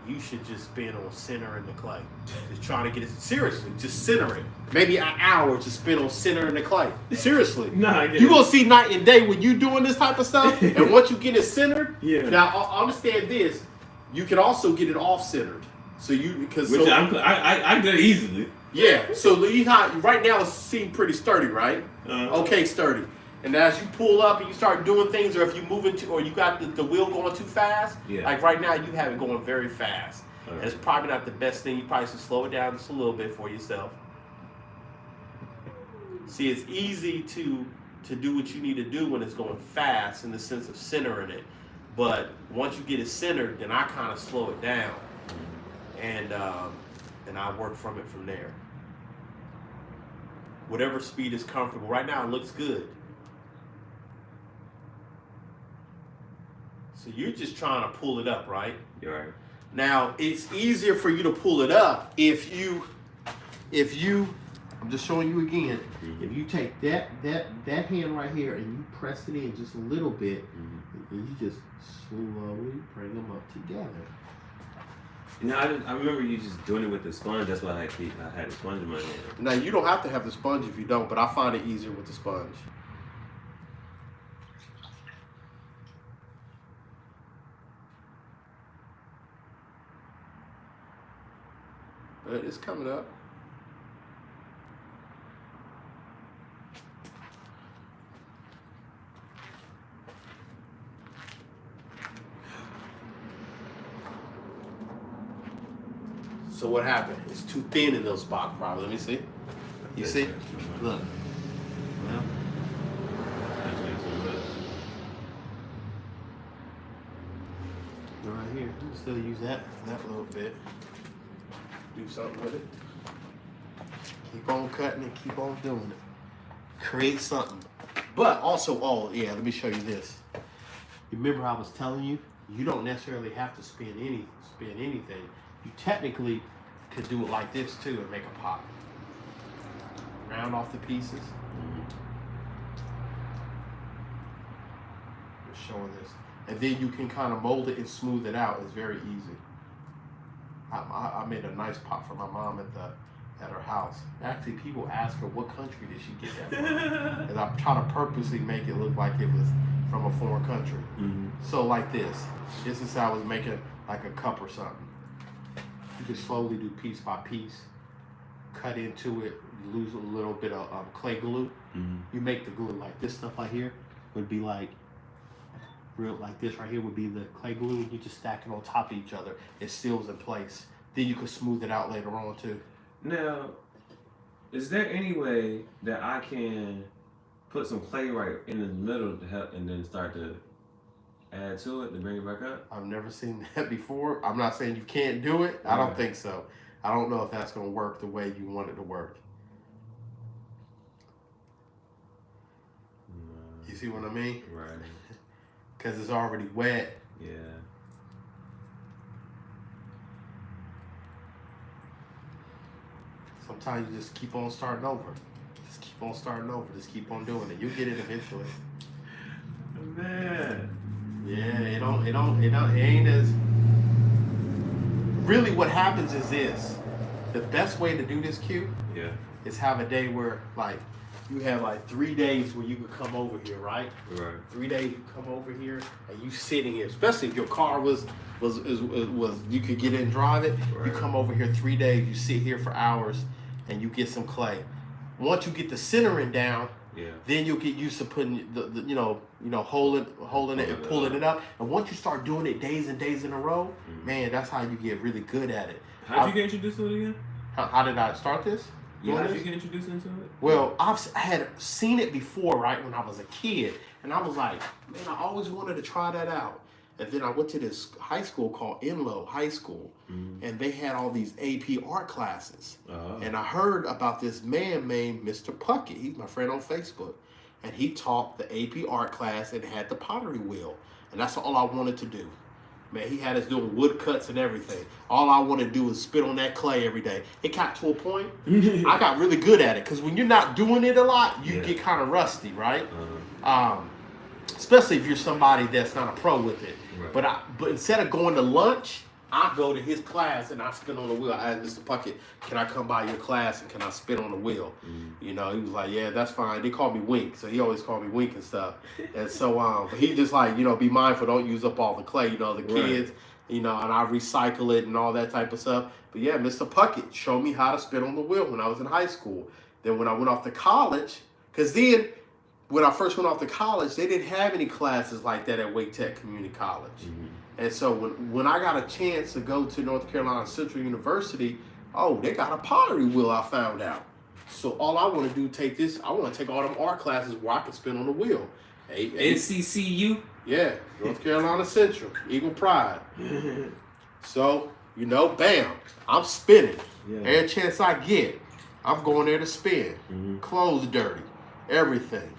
[SPEAKER 2] you should just spend on centering the clay. Just trying to get it, seriously, just center it. Maybe an hour to spend on centering the clay. Seriously.
[SPEAKER 1] No,
[SPEAKER 2] you gonna see night and day when you doing this type of stuff. And once you get it centered,
[SPEAKER 1] yeah.
[SPEAKER 2] Now understand this, you can also get it off centered. So
[SPEAKER 1] I do it easily.
[SPEAKER 2] Yeah. So you right now it seems pretty sturdy, right? Okay, sturdy. And as you pull up and you start doing things, or if you move into, or you got the wheel going too fast, like right now you have it going very fast. And it's probably not the best thing. You probably should slow it down just a little bit for yourself. See, it's easy to to do what you need to do when it's going fast in the sense of centering it. But once you get it centered, then I kind of slow it down, and I work from it from there. Whatever speed is comfortable. Right now, it looks good. So you're just trying to pull it up, right?
[SPEAKER 1] You're right.
[SPEAKER 2] Now, it's easier for you to pull it up if you, I'm just showing you again, if you take that hand right here and you press it in just a little bit, and you just slowly bring them up together.
[SPEAKER 1] You know, I remember you just doing it with the sponge. That's why I had the sponge in my hand.
[SPEAKER 2] Now, you don't have to have the sponge if you don't, but I find it easier with the sponge. But it's coming up. So what happened? It's too thin in those spots, probably. Let me see. You see? Look. Well, right here. You can still use that little bit. Do something with it. Keep on cutting and keep on doing it. Create something. But also, let me show you this. You remember I was telling you, you don't necessarily have to spin anything. You technically could do it like this too and make a pot. Round off the pieces. Just showing this. And then you can kind of mold it and smooth it out. It's very easy. I made a nice pot for my mom at her house. Actually, people ask her, what country did she get that from? And I try to purposely make it look like it was from a foreign country. So like this. This is how I was making like a cup or something. You can slowly do piece by piece. Cut into it. You lose a little bit of clay glue. You make the glue like this stuff right here would be like like this right here would be the clay glue. You just stack it on top of each other. It seals in place. Then you can smooth it out later on too.
[SPEAKER 1] Now, is there any way that I can put some clay right in the middle to help, and then start to add to it to bring it back up?
[SPEAKER 2] I've never seen that before. I'm not saying you can't do it. I don't think so. I don't know if that's going to work the way you want it to work. You see what I mean?
[SPEAKER 1] Right.
[SPEAKER 2] Because it's already wet.
[SPEAKER 1] Yeah.
[SPEAKER 2] Sometimes you just keep on starting over. Just keep on starting over. Just keep on doing it. You'll get it eventually.
[SPEAKER 1] Man.
[SPEAKER 2] Yeah, it ain't as... Really what happens is this. The best way to do this, Q, is have a day where, like, you have like 3 days where you could come over here, right?
[SPEAKER 1] Right.
[SPEAKER 2] 3 days you come over here and you sitting here, especially if your car was you could get in and drive it. Right. You come over here 3 days, you sit here for hours, and you get some clay. Once you get the centering down, then you'll get used to putting the holding it and pulling it up. And once you start doing it days and days in a row, man, that's how you get really good at it.
[SPEAKER 1] How'd you get introduced to it again?
[SPEAKER 2] How did I start this?
[SPEAKER 1] Yeah, how'd you get introduced into it?
[SPEAKER 2] Well, I had seen it before, right, when I was a kid. And I was like, man, I always wanted to try that out. And then I went to this high school called Enloe High School. And they had all these AP art classes. And I heard about this man named Mr. Puckett. He's my friend on Facebook. And he taught the AP art class and had the pottery wheel. And that's all I wanted to do. Man, he had us doing wood cuts and everything. All I wanted to do was spit on that clay every day. It got to a point, I got really good at it. Because when you're not doing it a lot, you get kind of rusty, right? Especially if you're somebody that's not a pro with it. Right. But instead of going to lunch, I go to his class and I spit on the wheel. I asked Mr. Puckett, can I come by your class and can I spit on the wheel? You know, he was like, yeah, that's fine. They call me Wink, so he always called me Wink and stuff. And so he just like, be mindful, don't use up all the clay, the kids, and I recycle it and all that type of stuff. But yeah, Mr. Puckett showed me how to spit on the wheel when I was in high school. Then when I went off to college, because then when I first went off to college, they didn't have any classes like that at Wake Tech Community College. And so when I got a chance to go to North Carolina Central University, they got a pottery wheel, I found out. So all I want to do, take this. I want to take all them art classes where I can spin on the wheel.
[SPEAKER 1] NCCU.
[SPEAKER 2] Yeah, North Carolina Central, Eagle Pride. So, you know, bam, I'm spinning.
[SPEAKER 1] Yeah.
[SPEAKER 2] Every chance I get, I'm going there to spin. Clothes dirty, everything.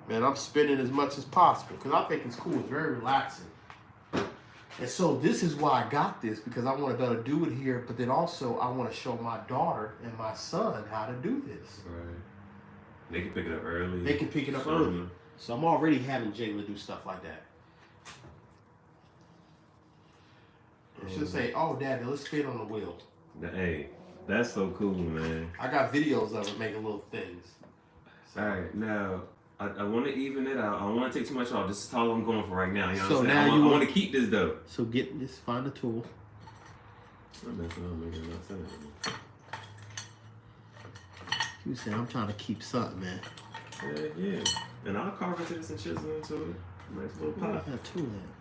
[SPEAKER 2] Man, I'm spinning as much as possible because I think it's cool. It's very relaxing. And so this is why I got this, because I want to be able to do it here, but then also I want to show my daughter and my son how to do this.
[SPEAKER 1] Right. They can pick it up early.
[SPEAKER 2] They can pick it up early. So I'm already having Jayla do stuff like that. She'll say, "Oh, Daddy, let's spin on the wheel."
[SPEAKER 1] Hey, that's so cool, man.
[SPEAKER 2] I got videos of it making little things. So,
[SPEAKER 1] All right, now I want to even it out. I don't want to take too much off. This is all I'm going for right now. You know
[SPEAKER 2] So
[SPEAKER 1] what I'm
[SPEAKER 2] now
[SPEAKER 1] saying?
[SPEAKER 2] you
[SPEAKER 1] I want to keep this though.
[SPEAKER 2] So get this, find a tool.
[SPEAKER 1] I'm messing up, making no sense.
[SPEAKER 2] You say I'm trying to keep something, man.
[SPEAKER 1] Yeah. And I'll carve into this and chisel into it. Nice little
[SPEAKER 2] Where
[SPEAKER 1] pop.
[SPEAKER 2] is that tool at?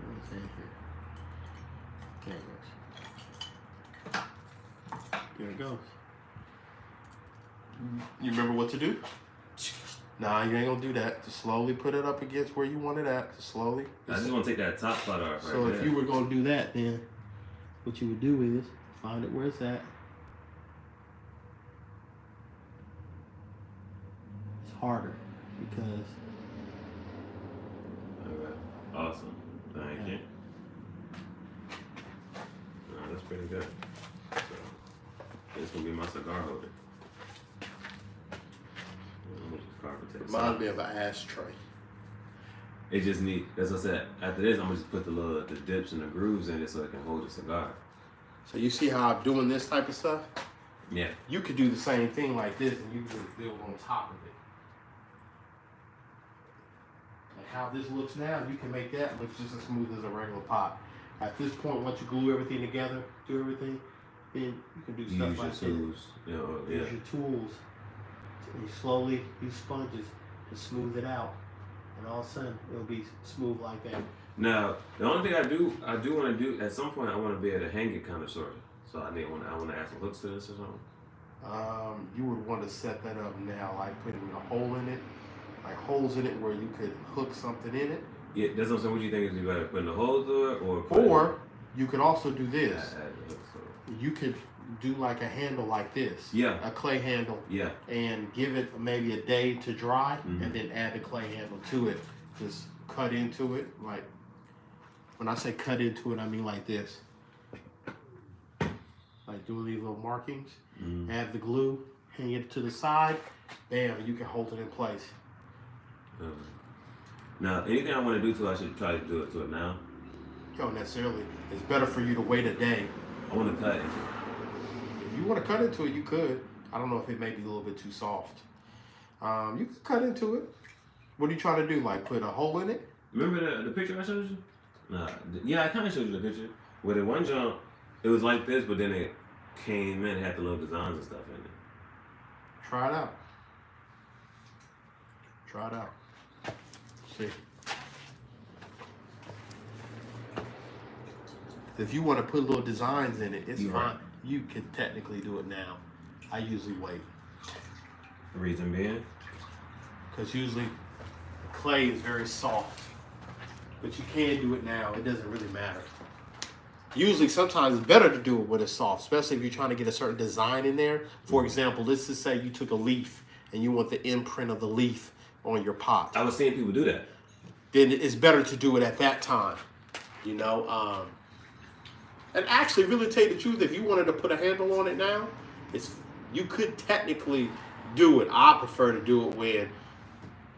[SPEAKER 2] What's that here? There it goes. You remember what to do? Nah, you ain't gonna do that. Just slowly put it up against where you want it at. Just slowly.
[SPEAKER 1] I just want to take that top part off right
[SPEAKER 2] So
[SPEAKER 1] there.
[SPEAKER 2] if you were gonna do that, then what you would do is find it where it's at. It's harder because
[SPEAKER 1] Alright. Awesome. Thank you. That's pretty good. So, this gonna be my cigar holder. I'm gonna just carve it to the side.
[SPEAKER 2] reminds me of an ashtray.
[SPEAKER 1] It just need, as I said, after this, I'm gonna just put the dips and the grooves in it so it can hold the cigar.
[SPEAKER 2] So you see how I'm doing this type of stuff?
[SPEAKER 1] Yeah.
[SPEAKER 2] You could do the same thing like this, and you could just build on top of it. Like how this looks now, you can make that look just as smooth as a regular pot. At this point, once you glue everything together, do everything, then you can do
[SPEAKER 1] You
[SPEAKER 2] stuff
[SPEAKER 1] use
[SPEAKER 2] like
[SPEAKER 1] your tools. Yeah.
[SPEAKER 2] that. Use your tools. And you slowly use sponges to smooth it out, and all of a sudden it'll be smooth like that.
[SPEAKER 1] Now, the only thing I do want to do at some point, I want to be able to hang it kind of sort of. So I want to add some hooks to this or something.
[SPEAKER 2] You would want to set that up now, like putting a hole in it, like holes in it where you could hook something in it.
[SPEAKER 1] Yeah, that's what I'm saying. What do you think is you better putting a hole through it or?
[SPEAKER 2] Or you could also do this.
[SPEAKER 1] Add the hooks to it.
[SPEAKER 2] You could do like a handle like this.
[SPEAKER 1] Yeah.
[SPEAKER 2] A clay handle.
[SPEAKER 1] Yeah.
[SPEAKER 2] And give it maybe a day to dry,
[SPEAKER 1] Mhm.
[SPEAKER 2] and then add the clay handle to it. Just cut into it. Like, when I say cut into it, I mean like this. Like doing these little markings.
[SPEAKER 1] Mhm.
[SPEAKER 2] Add the glue, hang it to the side, bam, you can hold it in place.
[SPEAKER 1] Now, anything I want to do to it, I should try to do it to it now.
[SPEAKER 2] You don't necessarily. It's better for you to wait a day.
[SPEAKER 1] I want to cut it.
[SPEAKER 2] If you want to cut into it, you could. I don't know if it may be a little bit too soft. You could cut into it. What are you trying to do? Like put a hole in it?
[SPEAKER 1] Remember the picture I showed you? Nah. Yeah, I kind of showed you the picture. Where the one jump, it was like this, but then it came in and had the little designs and stuff in it.
[SPEAKER 2] Try it out. Try it out. See. If you want to put little designs in it, it's
[SPEAKER 1] You
[SPEAKER 2] fine.
[SPEAKER 1] right.
[SPEAKER 2] You can technically do it now. I usually wait.
[SPEAKER 1] The reason being?
[SPEAKER 2] Because usually clay is very soft. But you can do it now. It doesn't really matter. Usually, sometimes it's better to do it when it's soft, especially if you're trying to get a certain design in there. For example, let's just say you took a leaf and you want the imprint of the leaf on your pot.
[SPEAKER 1] I was seeing people do that.
[SPEAKER 2] Then it's better to do it at that time, you know. And actually, really tell you the truth, if you wanted to put a handle on it now, you could technically do it. I prefer to do it when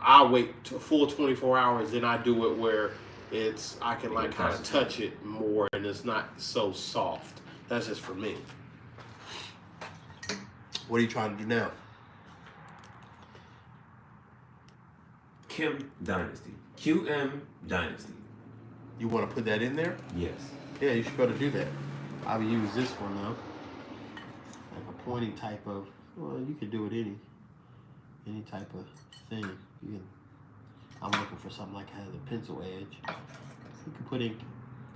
[SPEAKER 2] I wait a full 24 hours, then I do it where I can like kind of touch it more and it's not so soft. That's just for me. What are you trying to do now?
[SPEAKER 1] Kim Dynasty. QM Dynasty.
[SPEAKER 2] You want to put that in there?
[SPEAKER 1] Yes.
[SPEAKER 2] Yeah, you should be able to do that. I would use this one though. Like a pointing type of, well, you could do it any type of thing. I'm looking for something like has a pencil edge. You can put in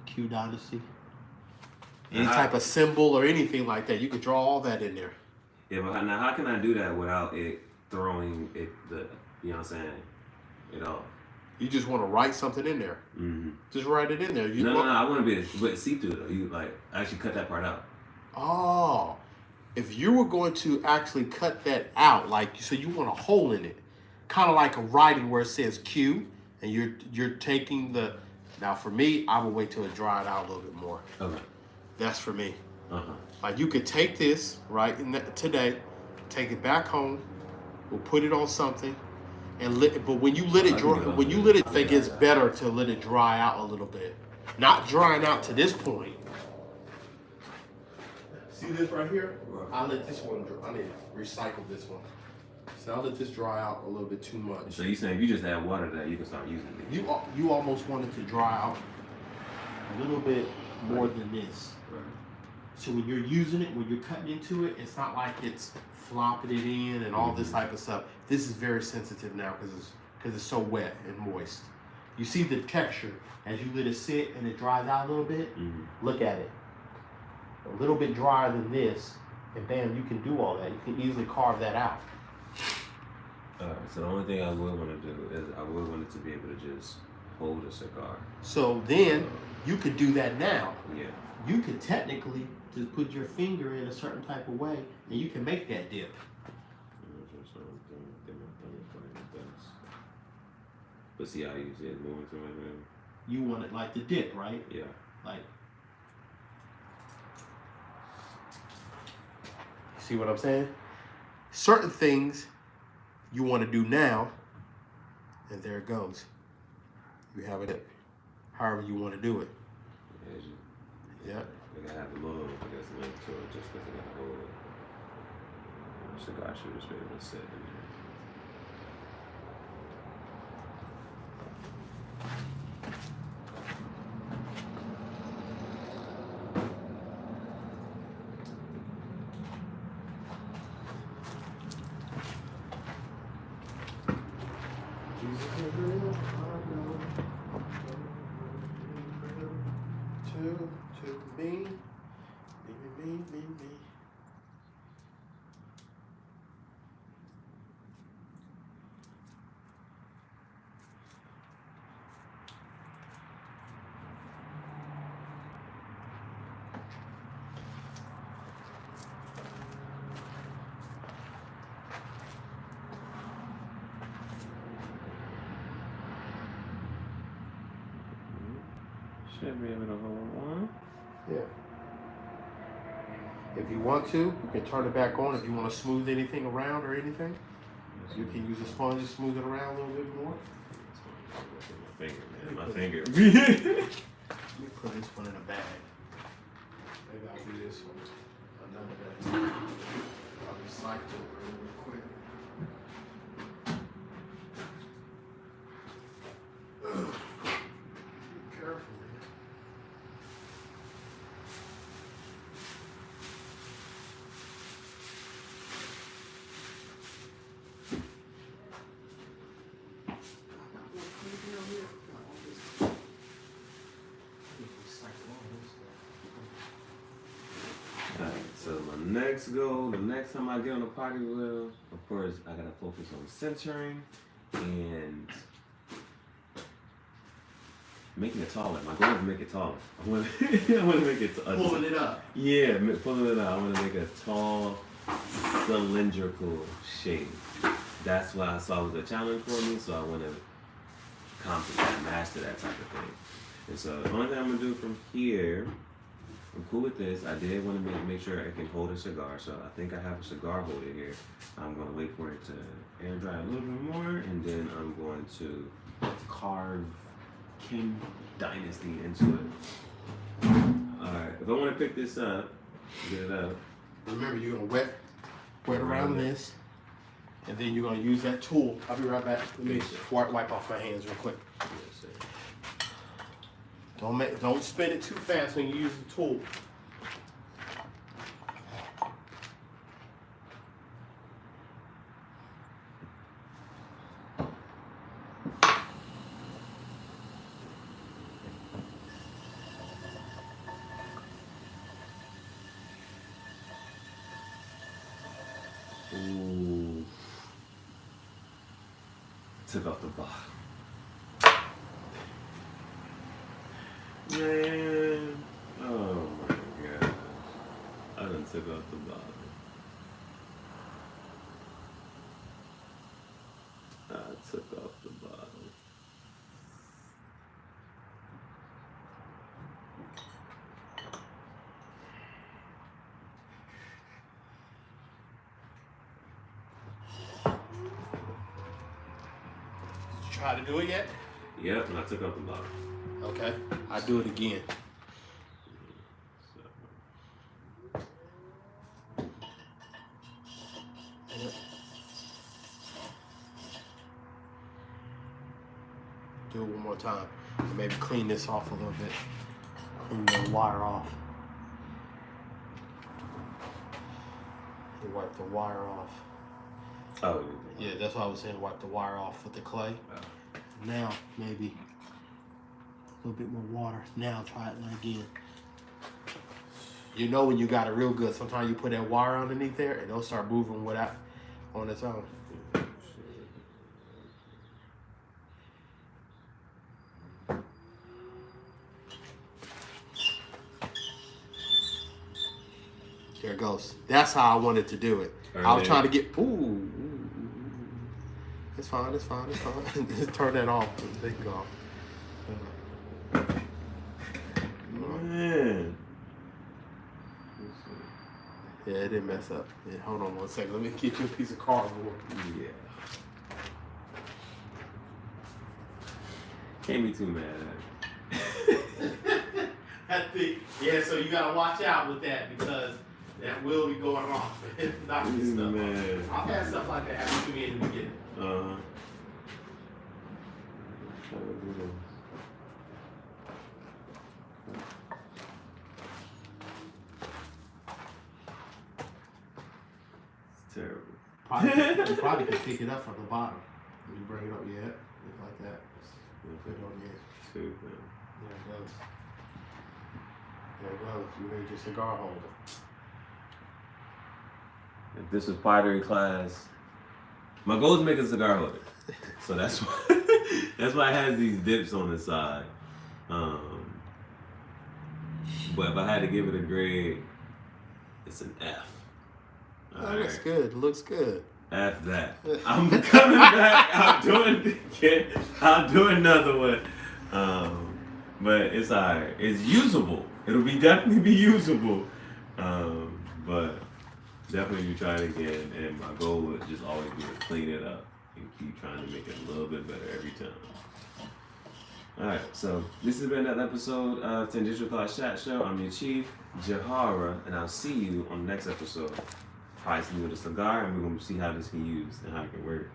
[SPEAKER 2] Q Dynasty. Any type of symbol or anything like that. You could draw all that in there.
[SPEAKER 1] Yeah, but now how can I do that without it throwing it, you know what I'm saying, it off?
[SPEAKER 2] You just want to write something in there.
[SPEAKER 1] Mm-hmm.
[SPEAKER 2] Just write it in there.
[SPEAKER 1] No, I want to be able to see through though. You like actually cut that part out.
[SPEAKER 2] Oh, if you were going to actually cut that out, like, so you want a hole in it, kind of like a writing where it says Q, and you're taking the. Now for me, I would wait till it dried out a little bit more.
[SPEAKER 1] Okay.
[SPEAKER 2] That's for me.
[SPEAKER 1] Uh-huh.
[SPEAKER 2] Like you could take this right today, take it back home, we'll put it on something, and but when you let it dry, I think it's better to let it dry out a little bit. Not drying out to this point. See this right here? I'll let this one dry. I need to recycle this one. So I'll let this dry out a little bit too much.
[SPEAKER 1] So you saying if you just add water to that, you can start using it?
[SPEAKER 2] You almost want it to dry out a little bit more than this.
[SPEAKER 1] Right.
[SPEAKER 2] So when you're using it, when you're cutting into it, it's not like it's flopping it in and all this type of stuff. This is very sensitive now because it's so wet and moist. You see the texture as you let it sit and it dries out a little bit.
[SPEAKER 1] Mm-hmm.
[SPEAKER 2] Look at it. A little bit drier than this, and bam, you can do all that. You can easily carve that out.
[SPEAKER 1] Alright, so the only thing I would want to do is I would want it to be able to just hold a cigar.
[SPEAKER 2] So then you could do that now.
[SPEAKER 1] Yeah.
[SPEAKER 2] You could technically just put your finger in a certain type of way, and you can make that dip.
[SPEAKER 1] But see how you see it moving to it.
[SPEAKER 2] You want it like the dip, right?
[SPEAKER 1] Yeah.
[SPEAKER 2] Like. See what I'm saying? Certain things you want to do now, and there it goes. You have it however you want to do it. Yeah.
[SPEAKER 1] They gotta have the logo, I guess, linked to it just because they gotta hold it. The cigar should just be able to sit in there.
[SPEAKER 2] To me.
[SPEAKER 1] Should be able to hold one.
[SPEAKER 2] Yeah. If you want to, you can turn it back on. If you want to smooth anything around or anything, you can use a sponge to smooth it around a little bit more.
[SPEAKER 1] My finger, man. My finger.
[SPEAKER 2] Let me put this one in a bag. Maybe I'll do this one another day. I'll recycle it real quick. Be careful.
[SPEAKER 1] Alright, so my next goal, the next time I get on the pottery wheel, of course, I gotta focus on centering and making it taller. My goal is to make it taller. I want to make it
[SPEAKER 2] Pulling it up.
[SPEAKER 1] Yeah, pulling it up. I want to make a tall, cylindrical shape. That's why I saw it was a challenge for me, so I want to accomplish that, master that type of thing. And so the only thing I'm gonna do from here, I'm cool with this. I did want to make sure I can hold a cigar, so I think I have a cigar holder here. I'm gonna wait for it to air dry a little bit more, and then I'm going to carve King Dynasty into it. Alright, if I want to pick this up, get it up.
[SPEAKER 2] Remember, you're gonna wet around this, and then you're gonna use that tool. I'll be right back. Let me wipe off my hands real quick. Don't spin it too fast when you use the tool.
[SPEAKER 1] Ooh. Took off the bottom. Man. Oh my gosh. I done took off the bottom. I took off the bottom.
[SPEAKER 2] Try to do it yet?
[SPEAKER 1] Yep, and I took off the bottom.
[SPEAKER 2] Okay. I'll do it again. Do it one more time. And maybe clean this off a little bit. Clean the wire off. And wipe the wire off.
[SPEAKER 1] Oh,
[SPEAKER 2] Yeah, that's what I was saying. Wipe the wire off with the clay.
[SPEAKER 1] oh.
[SPEAKER 2] Now, maybe a little bit more water. Now, try it again. You know when you got it real good. Sometimes you put that wire underneath there and it'll start moving without on its own. There it goes. That's how I wanted to do it. I was trying to get. Ooh. It's fine. It's fine. It's fine. Just turn that off. They can go off.
[SPEAKER 1] Man.
[SPEAKER 2] Yeah, it didn't mess up. Yeah, hold on one second. Let me get you a piece of cardboard.
[SPEAKER 1] Yeah. Can't be too mad at it.
[SPEAKER 2] I think, yeah, so you gotta watch out with that because that will be going off. Knock this stuff
[SPEAKER 1] Man.
[SPEAKER 2] off. I've had stuff like that happen to me in the beginning.
[SPEAKER 1] Uh-huh. It's terrible.
[SPEAKER 2] You probably can pick it up from the bottom. When you bring it up, yeah, just like that. Put it on there. There it goes. There it goes. You made your cigar holder.
[SPEAKER 1] If this was pottery class, my goal is to make a cigar holder. So that's why it has these dips on the side. But if I had to give it a grade, it's an F.
[SPEAKER 2] Oh, looks good. Looks good.
[SPEAKER 1] F that. I'm coming back. I'll do another one. But it's alright. It's usable. It'll definitely be usable. But definitely you try it again. And my goal would just always be to clean it up and keep trying to make it a little bit better every time. Alright, so this has been another episode of Tangential Thoughts Chat Show. I'm your Chief Gihareh, and I'll see you on the next episode. Probably see you with a cigar, and we're going to see how this can use and how it can work.